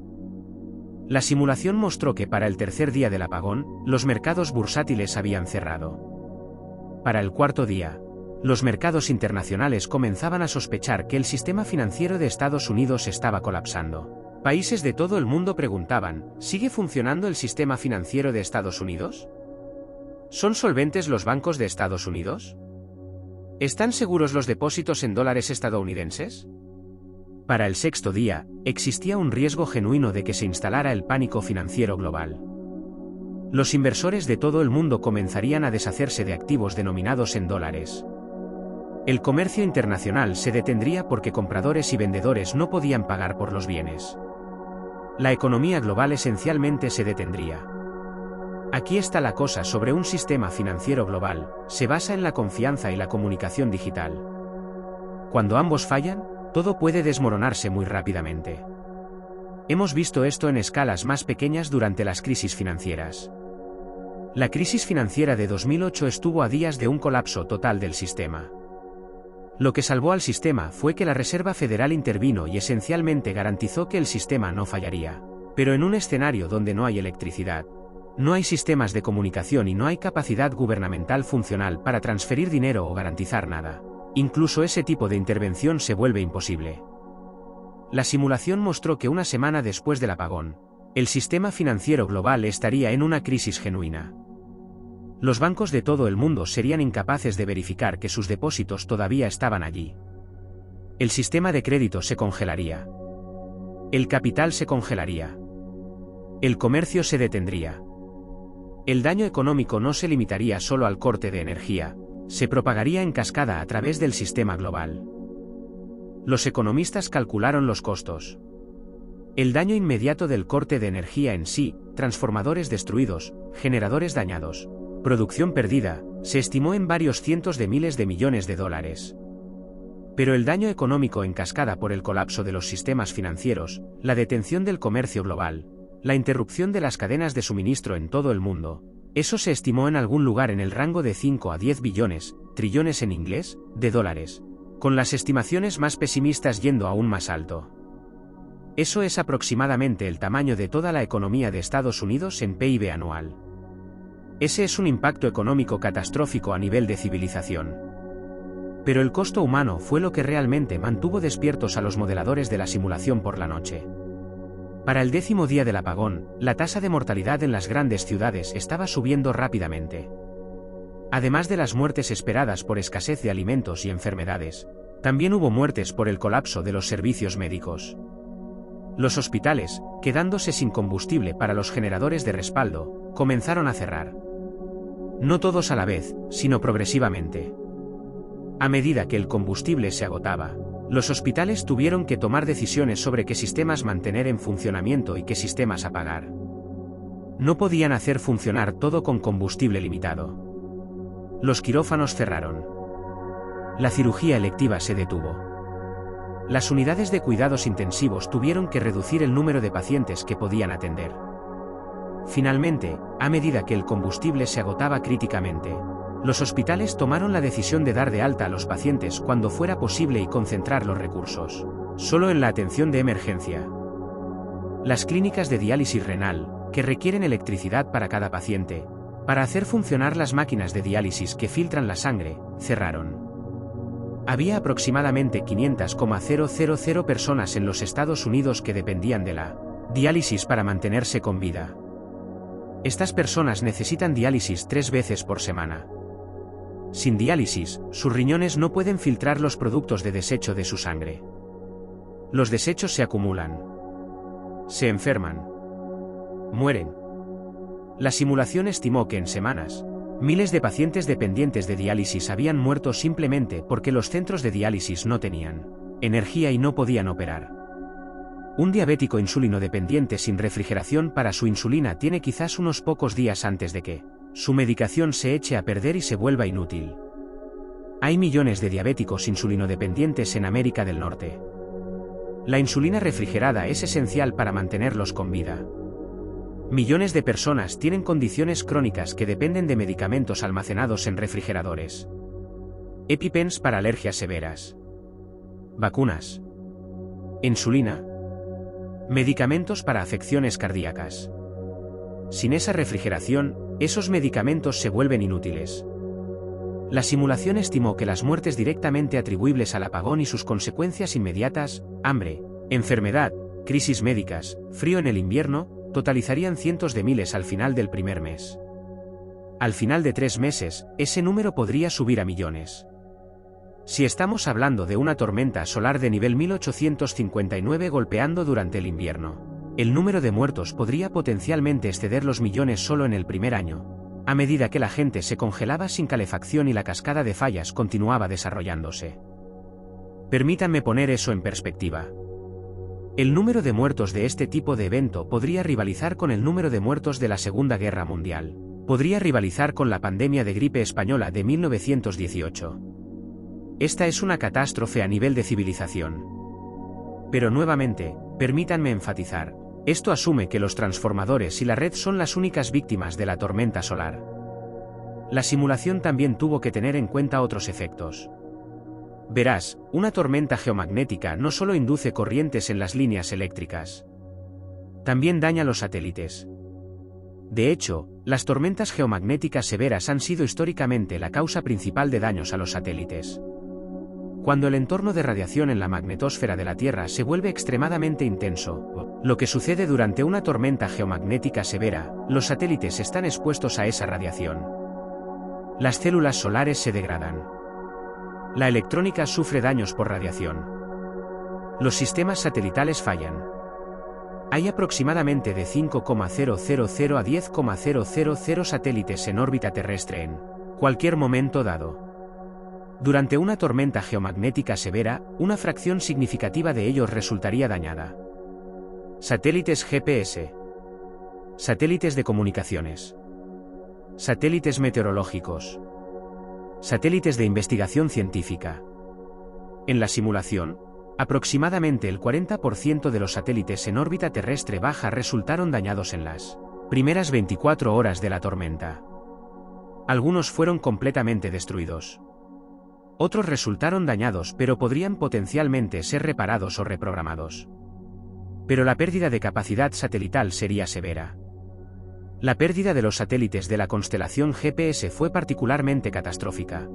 La simulación mostró que para el tercer día del apagón, los mercados bursátiles habían cerrado. Para el cuarto día, los mercados internacionales comenzaban a sospechar que el sistema financiero de Estados Unidos estaba colapsando. Países de todo el mundo preguntaban, ¿sigue funcionando el sistema financiero de Estados Unidos? ¿Son solventes los bancos de Estados Unidos? ¿Están seguros los depósitos en dólares estadounidenses? Para el sexto día, existía un riesgo genuino de que se instalara el pánico financiero global. Los inversores de todo el mundo comenzarían a deshacerse de activos denominados en dólares. El comercio internacional se detendría porque compradores y vendedores no podían pagar por los bienes. La economía global esencialmente se detendría. Aquí está la cosa sobre un sistema financiero global, se basa en la confianza y la comunicación digital. Cuando ambos fallan, todo puede desmoronarse muy rápidamente. Hemos visto esto en escalas más pequeñas durante las crisis financieras. La crisis financiera de 2008 estuvo a días de un colapso total del sistema. Lo que salvó al sistema fue que la Reserva Federal intervino y esencialmente garantizó que el sistema no fallaría. Pero en un escenario donde no hay electricidad, no hay sistemas de comunicación y no hay capacidad gubernamental funcional para transferir dinero o garantizar nada, incluso ese tipo de intervención se vuelve imposible. La simulación mostró que una semana después del apagón, el sistema financiero global estaría en una crisis genuina. Los bancos de todo el mundo serían incapaces de verificar que sus depósitos todavía estaban allí. El sistema de crédito se congelaría. El capital se congelaría. El comercio se detendría. El daño económico no se limitaría solo al corte de energía, se propagaría en cascada a través del sistema global. Los economistas calcularon los costos. El daño inmediato del corte de energía en sí, transformadores destruidos, generadores dañados, producción perdida, se estimó en varios cientos de miles de millones de dólares. Pero el daño económico en cascada por el colapso de los sistemas financieros, la detención del comercio global, la interrupción de las cadenas de suministro en todo el mundo, eso se estimó en algún lugar en el rango de 5 a 10 billones, trillones en inglés, de dólares, con las estimaciones más pesimistas yendo aún más alto. Eso es aproximadamente el tamaño de toda la economía de Estados Unidos en PIB anual. Ese es un impacto económico catastrófico a nivel de civilización. Pero el costo humano fue lo que realmente mantuvo despiertos a los modeladores de la simulación por la noche. Para el 10º día del apagón, la tasa de mortalidad en las grandes ciudades estaba subiendo rápidamente. Además de las muertes esperadas por escasez de alimentos y enfermedades, también hubo muertes por el colapso de los servicios médicos. Los hospitales, quedándose sin combustible para los generadores de respaldo, comenzaron a cerrar. No todos a la vez, sino progresivamente. A medida que el combustible se agotaba, los hospitales tuvieron que tomar decisiones sobre qué sistemas mantener en funcionamiento y qué sistemas apagar. No podían hacer funcionar todo con combustible limitado. Los quirófanos cerraron. La cirugía electiva se detuvo. Las unidades de cuidados intensivos tuvieron que reducir el número de pacientes que podían atender. Finalmente, a medida que el combustible se agotaba críticamente, los hospitales tomaron la decisión de dar de alta a los pacientes cuando fuera posible y concentrar los recursos solo en la atención de emergencia. Las clínicas de diálisis renal, que requieren electricidad para cada paciente, para hacer funcionar las máquinas de diálisis que filtran la sangre, cerraron. Había aproximadamente 500,000 personas en los Estados Unidos que dependían de la diálisis para mantenerse con vida. Estas personas necesitan diálisis 3 veces por semana. Sin diálisis, sus riñones no pueden filtrar los productos de desecho de su sangre. Los desechos se acumulan. Se enferman. Mueren. La simulación estimó que en semanas, miles de pacientes dependientes de diálisis habían muerto simplemente porque los centros de diálisis no tenían energía y no podían operar. Un diabético insulino dependiente sin refrigeración para su insulina tiene quizás unos pocos días antes de que su medicación se eche a perder y se vuelva inútil. Hay millones de diabéticos insulinodependientes en América del Norte. La insulina refrigerada es esencial para mantenerlos con vida. Millones de personas tienen condiciones crónicas que dependen de medicamentos almacenados en refrigeradores. EpiPens para alergias severas. Vacunas. Insulina. Medicamentos para afecciones cardíacas. Sin esa refrigeración, esos medicamentos se vuelven inútiles. La simulación estimó que las muertes directamente atribuibles al apagón y sus consecuencias inmediatas, hambre, enfermedad, crisis médicas, frío en el invierno, totalizarían cientos de miles al final del primer mes. Al final de 3 meses, ese número podría subir a millones. Si estamos hablando de una tormenta solar de nivel 1859 golpeando durante el invierno, el número de muertos podría potencialmente exceder los millones solo en el primer año, a medida que la gente se congelaba sin calefacción y la cascada de fallas continuaba desarrollándose. Permítanme poner eso en perspectiva. El número de muertos de este tipo de evento podría rivalizar con el número de muertos de la Segunda Guerra Mundial. Podría rivalizar con la pandemia de gripe española de 1918. Esta es una catástrofe a nivel de civilización. Pero nuevamente, permítanme enfatizar, esto asume que los transformadores y la red son las únicas víctimas de la tormenta solar. La simulación también tuvo que tener en cuenta otros efectos. Verás, una tormenta geomagnética no solo induce corrientes en las líneas eléctricas. También daña los satélites. De hecho, las tormentas geomagnéticas severas han sido históricamente la causa principal de daños a los satélites. Cuando el entorno de radiación en la magnetosfera de la Tierra se vuelve extremadamente intenso, lo que sucede durante una tormenta geomagnética severa, los satélites están expuestos a esa radiación. Las células solares se degradan. La electrónica sufre daños por radiación. Los sistemas satelitales fallan. Hay aproximadamente de 5,000 a 10,000 satélites en órbita terrestre en cualquier momento dado. Durante una tormenta geomagnética severa, una fracción significativa de ellos resultaría dañada. Satélites GPS. Satélites de comunicaciones. Satélites meteorológicos. Satélites de investigación científica. En la simulación, aproximadamente el 40% de los satélites en órbita terrestre baja resultaron dañados en las primeras 24 horas de la tormenta. Algunos fueron completamente destruidos. Otros resultaron dañados pero podrían potencialmente ser reparados o reprogramados. Pero la pérdida de capacidad satelital sería severa. La pérdida de los satélites de la constelación GPS fue particularmente catastrófica.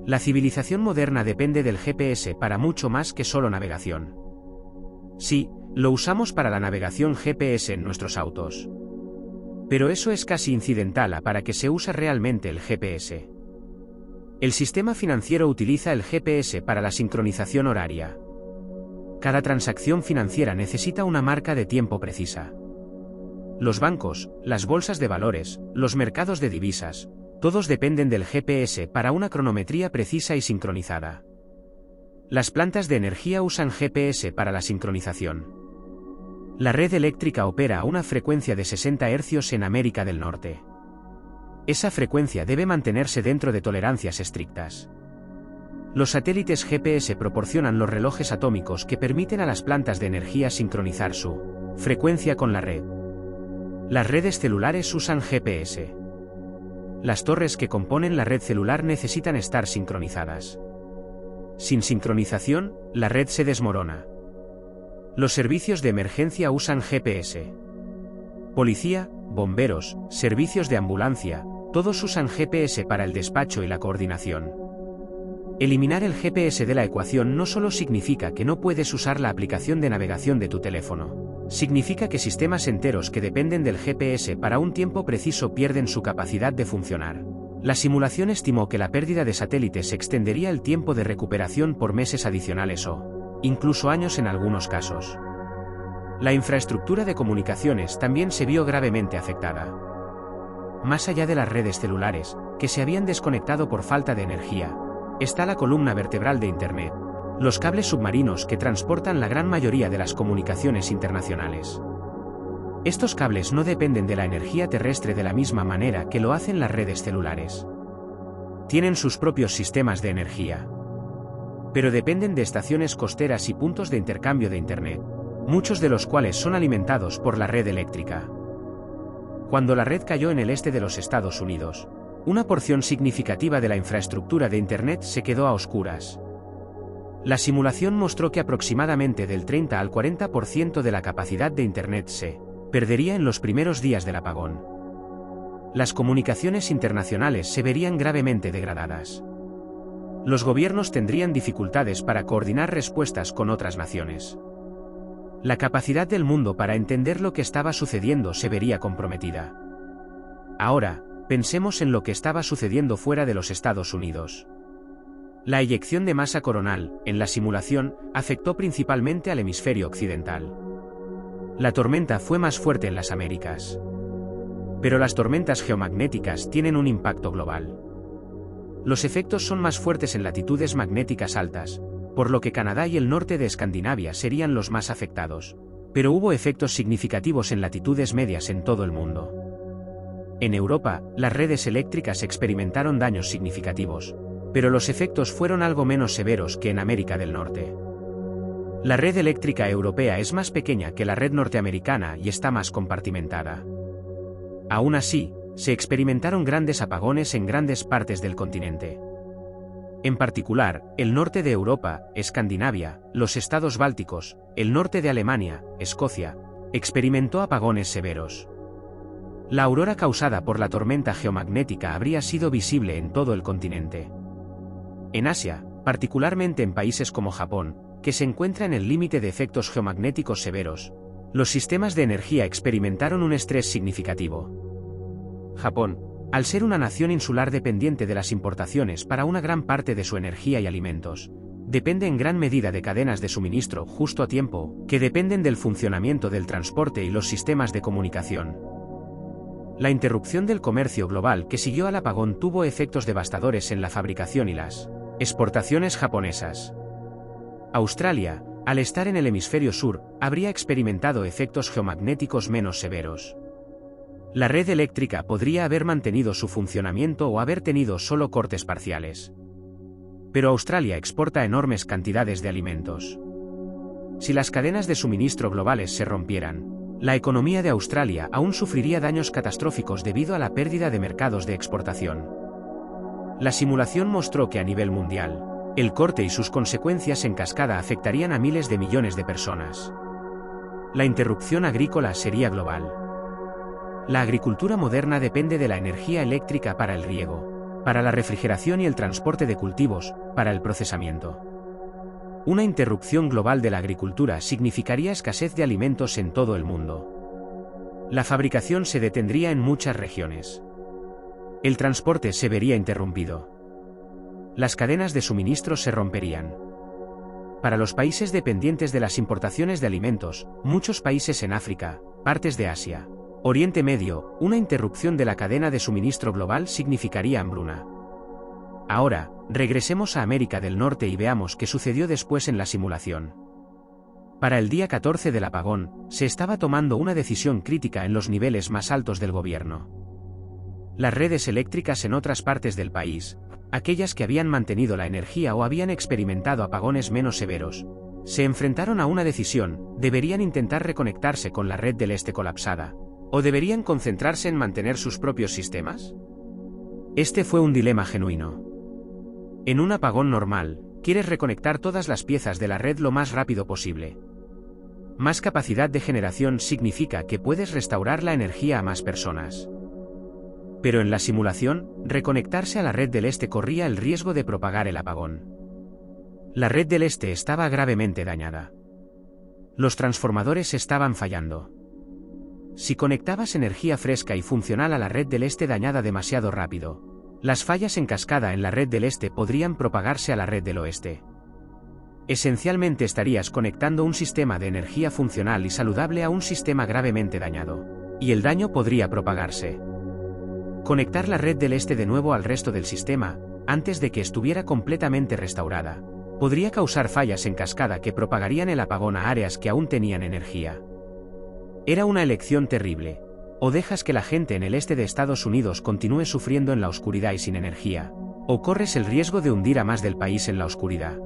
La civilización moderna depende del GPS para mucho más que solo navegación. Sí, lo usamos para la navegación GPS en nuestros autos. Pero eso es casi incidental a para que se use realmente el GPS. El sistema financiero utiliza el GPS para la sincronización horaria. Cada transacción financiera necesita una marca de tiempo precisa. Los bancos, las bolsas de valores, los mercados de divisas, todos dependen del GPS para una cronometría precisa y sincronizada. Las plantas de energía usan GPS para la sincronización. La red eléctrica opera a una frecuencia de 60 Hz en América del Norte. Esa frecuencia debe mantenerse dentro de tolerancias estrictas. Los satélites GPS proporcionan los relojes atómicos que permiten a las plantas de energía sincronizar su frecuencia con la red. Las redes celulares usan GPS. Las torres que componen la red celular necesitan estar sincronizadas. Sin sincronización, la red se desmorona. Los servicios de emergencia usan GPS. Policía, bomberos, servicios de ambulancia, todos usan GPS para el despacho y la coordinación. Eliminar el GPS de la ecuación no solo significa que no puedes usar la aplicación de navegación de tu teléfono. Significa que sistemas enteros que dependen del GPS para un tiempo preciso pierden su capacidad de funcionar. La simulación estimó que la pérdida de satélites extendería el tiempo de recuperación por meses adicionales o, incluso años en algunos casos. La infraestructura de comunicaciones también se vio gravemente afectada. Más allá de las redes celulares, que se habían desconectado por falta de energía, está la columna vertebral de Internet, los cables submarinos que transportan la gran mayoría de las comunicaciones internacionales. Estos cables no dependen de la energía terrestre de la misma manera que lo hacen las redes celulares. Tienen sus propios sistemas de energía. Pero dependen de estaciones costeras y puntos de intercambio de Internet, muchos de los cuales son alimentados por la red eléctrica. Cuando la red cayó en el este de los Estados Unidos, una porción significativa de la infraestructura de Internet se quedó a oscuras. La simulación mostró que aproximadamente del 30 al 40% de la capacidad de Internet se perdería en los primeros días del apagón. Las comunicaciones internacionales se verían gravemente degradadas. Los gobiernos tendrían dificultades para coordinar respuestas con otras naciones. La capacidad del mundo para entender lo que estaba sucediendo se vería comprometida. Ahora, pensemos en lo que estaba sucediendo fuera de los Estados Unidos. La eyección de masa coronal, en la simulación, afectó principalmente al hemisferio occidental. La tormenta fue más fuerte en las Américas. Pero las tormentas geomagnéticas tienen un impacto global. Los efectos son más fuertes en latitudes magnéticas altas, por lo que Canadá y el norte de Escandinavia serían los más afectados, pero hubo efectos significativos en latitudes medias en todo el mundo. En Europa, las redes eléctricas experimentaron daños significativos, pero los efectos fueron algo menos severos que en América del Norte. La red eléctrica europea es más pequeña que la red norteamericana y está más compartimentada. Aún así, se experimentaron grandes apagones en grandes partes del continente. En particular, el norte de Europa, Escandinavia, los estados bálticos, el norte de Alemania, Escocia, experimentó apagones severos. La aurora causada por la tormenta geomagnética habría sido visible en todo el continente. En Asia, particularmente en países como Japón, que se encuentra en el límite de efectos geomagnéticos severos, los sistemas de energía experimentaron un estrés significativo. Japón, al ser una nación insular dependiente de las importaciones para una gran parte de su energía y alimentos, depende en gran medida de cadenas de suministro justo a tiempo, que dependen del funcionamiento del transporte y los sistemas de comunicación. La interrupción del comercio global que siguió al apagón tuvo efectos devastadores en la fabricación y las exportaciones japonesas. Australia, al estar en el hemisferio sur, habría experimentado efectos geomagnéticos menos severos. La red eléctrica podría haber mantenido su funcionamiento o haber tenido solo cortes parciales. Pero Australia exporta enormes cantidades de alimentos. Si las cadenas de suministro globales se rompieran, la economía de Australia aún sufriría daños catastróficos debido a la pérdida de mercados de exportación. La simulación mostró que a nivel mundial, el corte y sus consecuencias en cascada afectarían a miles de millones de personas. La interrupción agrícola sería global. La agricultura moderna depende de la energía eléctrica para el riego, para la refrigeración y el transporte de cultivos, para el procesamiento. Una interrupción global de la agricultura significaría escasez de alimentos en todo el mundo. La fabricación se detendría en muchas regiones. El transporte se vería interrumpido. Las cadenas de suministro se romperían. Para los países dependientes de las importaciones de alimentos, muchos países en África, partes de Asia, Oriente Medio, una interrupción de la cadena de suministro global significaría hambruna. Ahora, regresemos a América del Norte y veamos qué sucedió después en la simulación. Para el día 14 del apagón, se estaba tomando una decisión crítica en los niveles más altos del gobierno. Las redes eléctricas en otras partes del país, aquellas que habían mantenido la energía o habían experimentado apagones menos severos, se enfrentaron a una decisión: deberían intentar reconectarse con la red del este colapsada, ¿O deberían concentrarse en mantener sus propios sistemas? Este fue un dilema genuino. En un apagón normal, quieres reconectar todas las piezas de la red lo más rápido posible. Más capacidad de generación significa que puedes restaurar la energía a más personas. Pero en la simulación, reconectarse a la red del este corría el riesgo de propagar el apagón. La red del este estaba gravemente dañada. Los transformadores estaban fallando. Si conectabas energía fresca y funcional a la red del este dañada demasiado rápido, las fallas en cascada en la red del este podrían propagarse a la red del oeste. Esencialmente estarías conectando un sistema de energía funcional y saludable a un sistema gravemente dañado, y el daño podría propagarse. Conectar la red del este de nuevo al resto del sistema, antes de que estuviera completamente restaurada, podría causar fallas en cascada que propagarían el apagón a áreas que aún tenían energía. Era una elección terrible. O dejas que la gente en el este de Estados Unidos continúe sufriendo en la oscuridad y sin energía, o corres el riesgo de hundir a más del país en la oscuridad.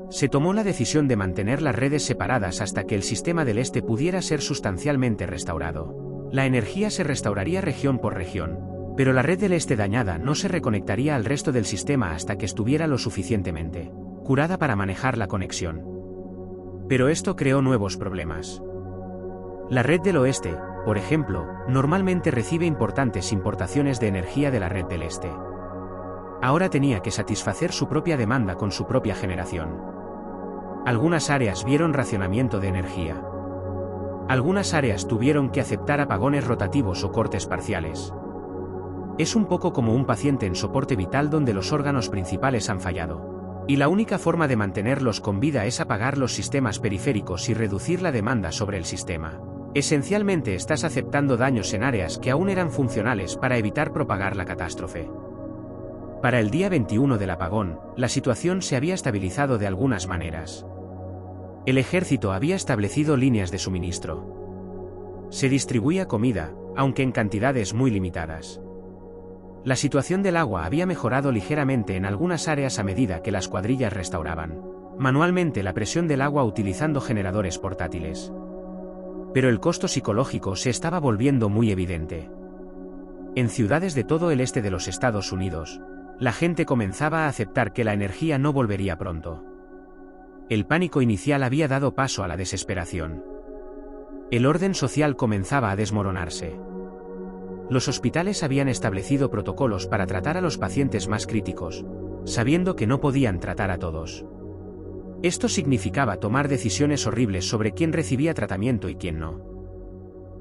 Se tomó la decisión de mantener las redes separadas hasta que el sistema del este pudiera ser sustancialmente restaurado. La energía se restauraría región por región, pero la red del este dañada no se reconectaría al resto del sistema hasta que estuviera lo suficientemente curada para manejar la conexión. Pero esto creó nuevos problemas. La red del oeste, por ejemplo, normalmente recibe importantes importaciones de energía de la red del este. Ahora tenía que satisfacer su propia demanda con su propia generación. Algunas áreas vieron racionamiento de energía. Algunas áreas tuvieron que aceptar apagones rotativos o cortes parciales. Es un poco como un paciente en soporte vital donde los órganos principales han fallado. Y la única forma de mantenerlos con vida es apagar los sistemas periféricos y reducir la demanda sobre el sistema. Esencialmente estás aceptando daños en áreas que aún eran funcionales para evitar propagar la catástrofe. Para el día 21 del apagón, la situación se había estabilizado de algunas maneras. El ejército había establecido líneas de suministro. Se distribuía comida, aunque en cantidades muy limitadas. La situación del agua había mejorado ligeramente en algunas áreas a medida que las cuadrillas restauraban manualmente la presión del agua utilizando generadores portátiles. Pero el costo psicológico se estaba volviendo muy evidente. En ciudades de todo el este de los Estados Unidos, la gente comenzaba a aceptar que la energía no volvería pronto. El pánico inicial había dado paso a la desesperación. El orden social comenzaba a desmoronarse. Los hospitales habían establecido protocolos para tratar a los pacientes más críticos, sabiendo que no podían tratar a todos. Esto significaba tomar decisiones horribles sobre quién recibía tratamiento y quién no.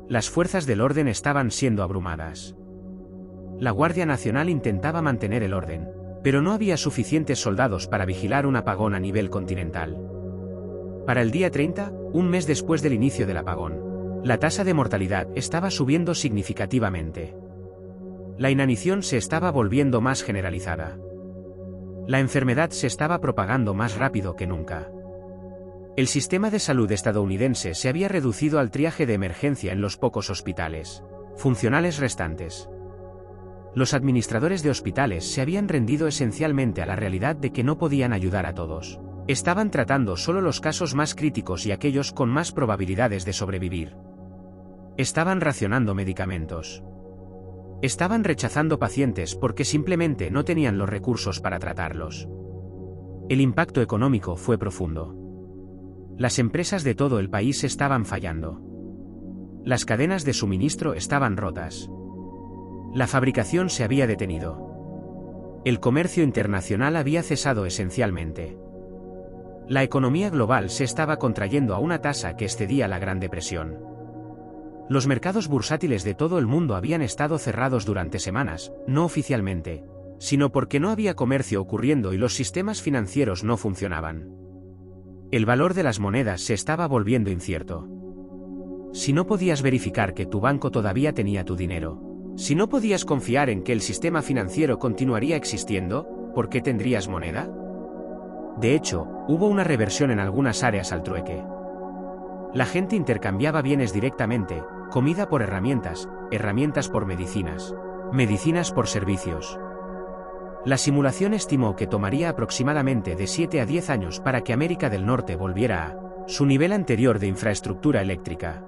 Las fuerzas del orden estaban siendo abrumadas. La Guardia Nacional intentaba mantener el orden, pero no había suficientes soldados para vigilar un apagón a nivel continental. Para el día 30, un mes después del inicio del apagón, la tasa de mortalidad estaba subiendo significativamente. La inanición se estaba volviendo más generalizada. La enfermedad se estaba propagando más rápido que nunca. El sistema de salud estadounidense se había reducido al triaje de emergencia en los pocos hospitales funcionales restantes. Los administradores de hospitales se habían rendido esencialmente a la realidad de que no podían ayudar a todos. Estaban tratando solo los casos más críticos y aquellos con más probabilidades de sobrevivir. Estaban racionando medicamentos. Estaban rechazando pacientes porque simplemente no tenían los recursos para tratarlos. El impacto económico fue profundo. Las empresas de todo el país estaban fallando. Las cadenas de suministro estaban rotas. La fabricación se había detenido. El comercio internacional había cesado esencialmente. La economía global se estaba contrayendo a una tasa que excedía la Gran Depresión. Los mercados bursátiles de todo el mundo habían estado cerrados durante semanas, no oficialmente, sino porque no había comercio ocurriendo y los sistemas financieros no funcionaban. El valor de las monedas se estaba volviendo incierto. Si no podías verificar que tu banco todavía tenía tu dinero, si no podías confiar en que el sistema financiero continuaría existiendo, ¿por qué tendrías moneda? De hecho, hubo una reversión en algunas áreas al trueque. La gente intercambiaba bienes directamente, comida por herramientas, herramientas por medicinas, medicinas por servicios. La simulación estimó que tomaría aproximadamente de 7 a 10 años para que América del Norte volviera a su nivel anterior de infraestructura eléctrica.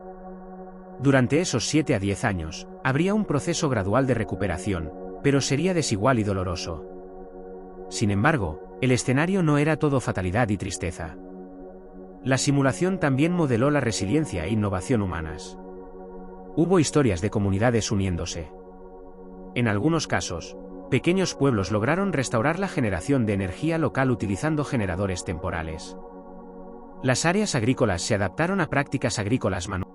Durante esos 7 a 10 años, habría un proceso gradual de recuperación, pero sería desigual y doloroso. Sin embargo, el escenario no era todo fatalidad y tristeza. La simulación también modeló la resiliencia e innovación humanas. Hubo historias de comunidades uniéndose. En algunos casos, pequeños pueblos lograron restaurar la generación de energía local utilizando generadores temporales. Las áreas agrícolas se adaptaron a prácticas agrícolas manuales.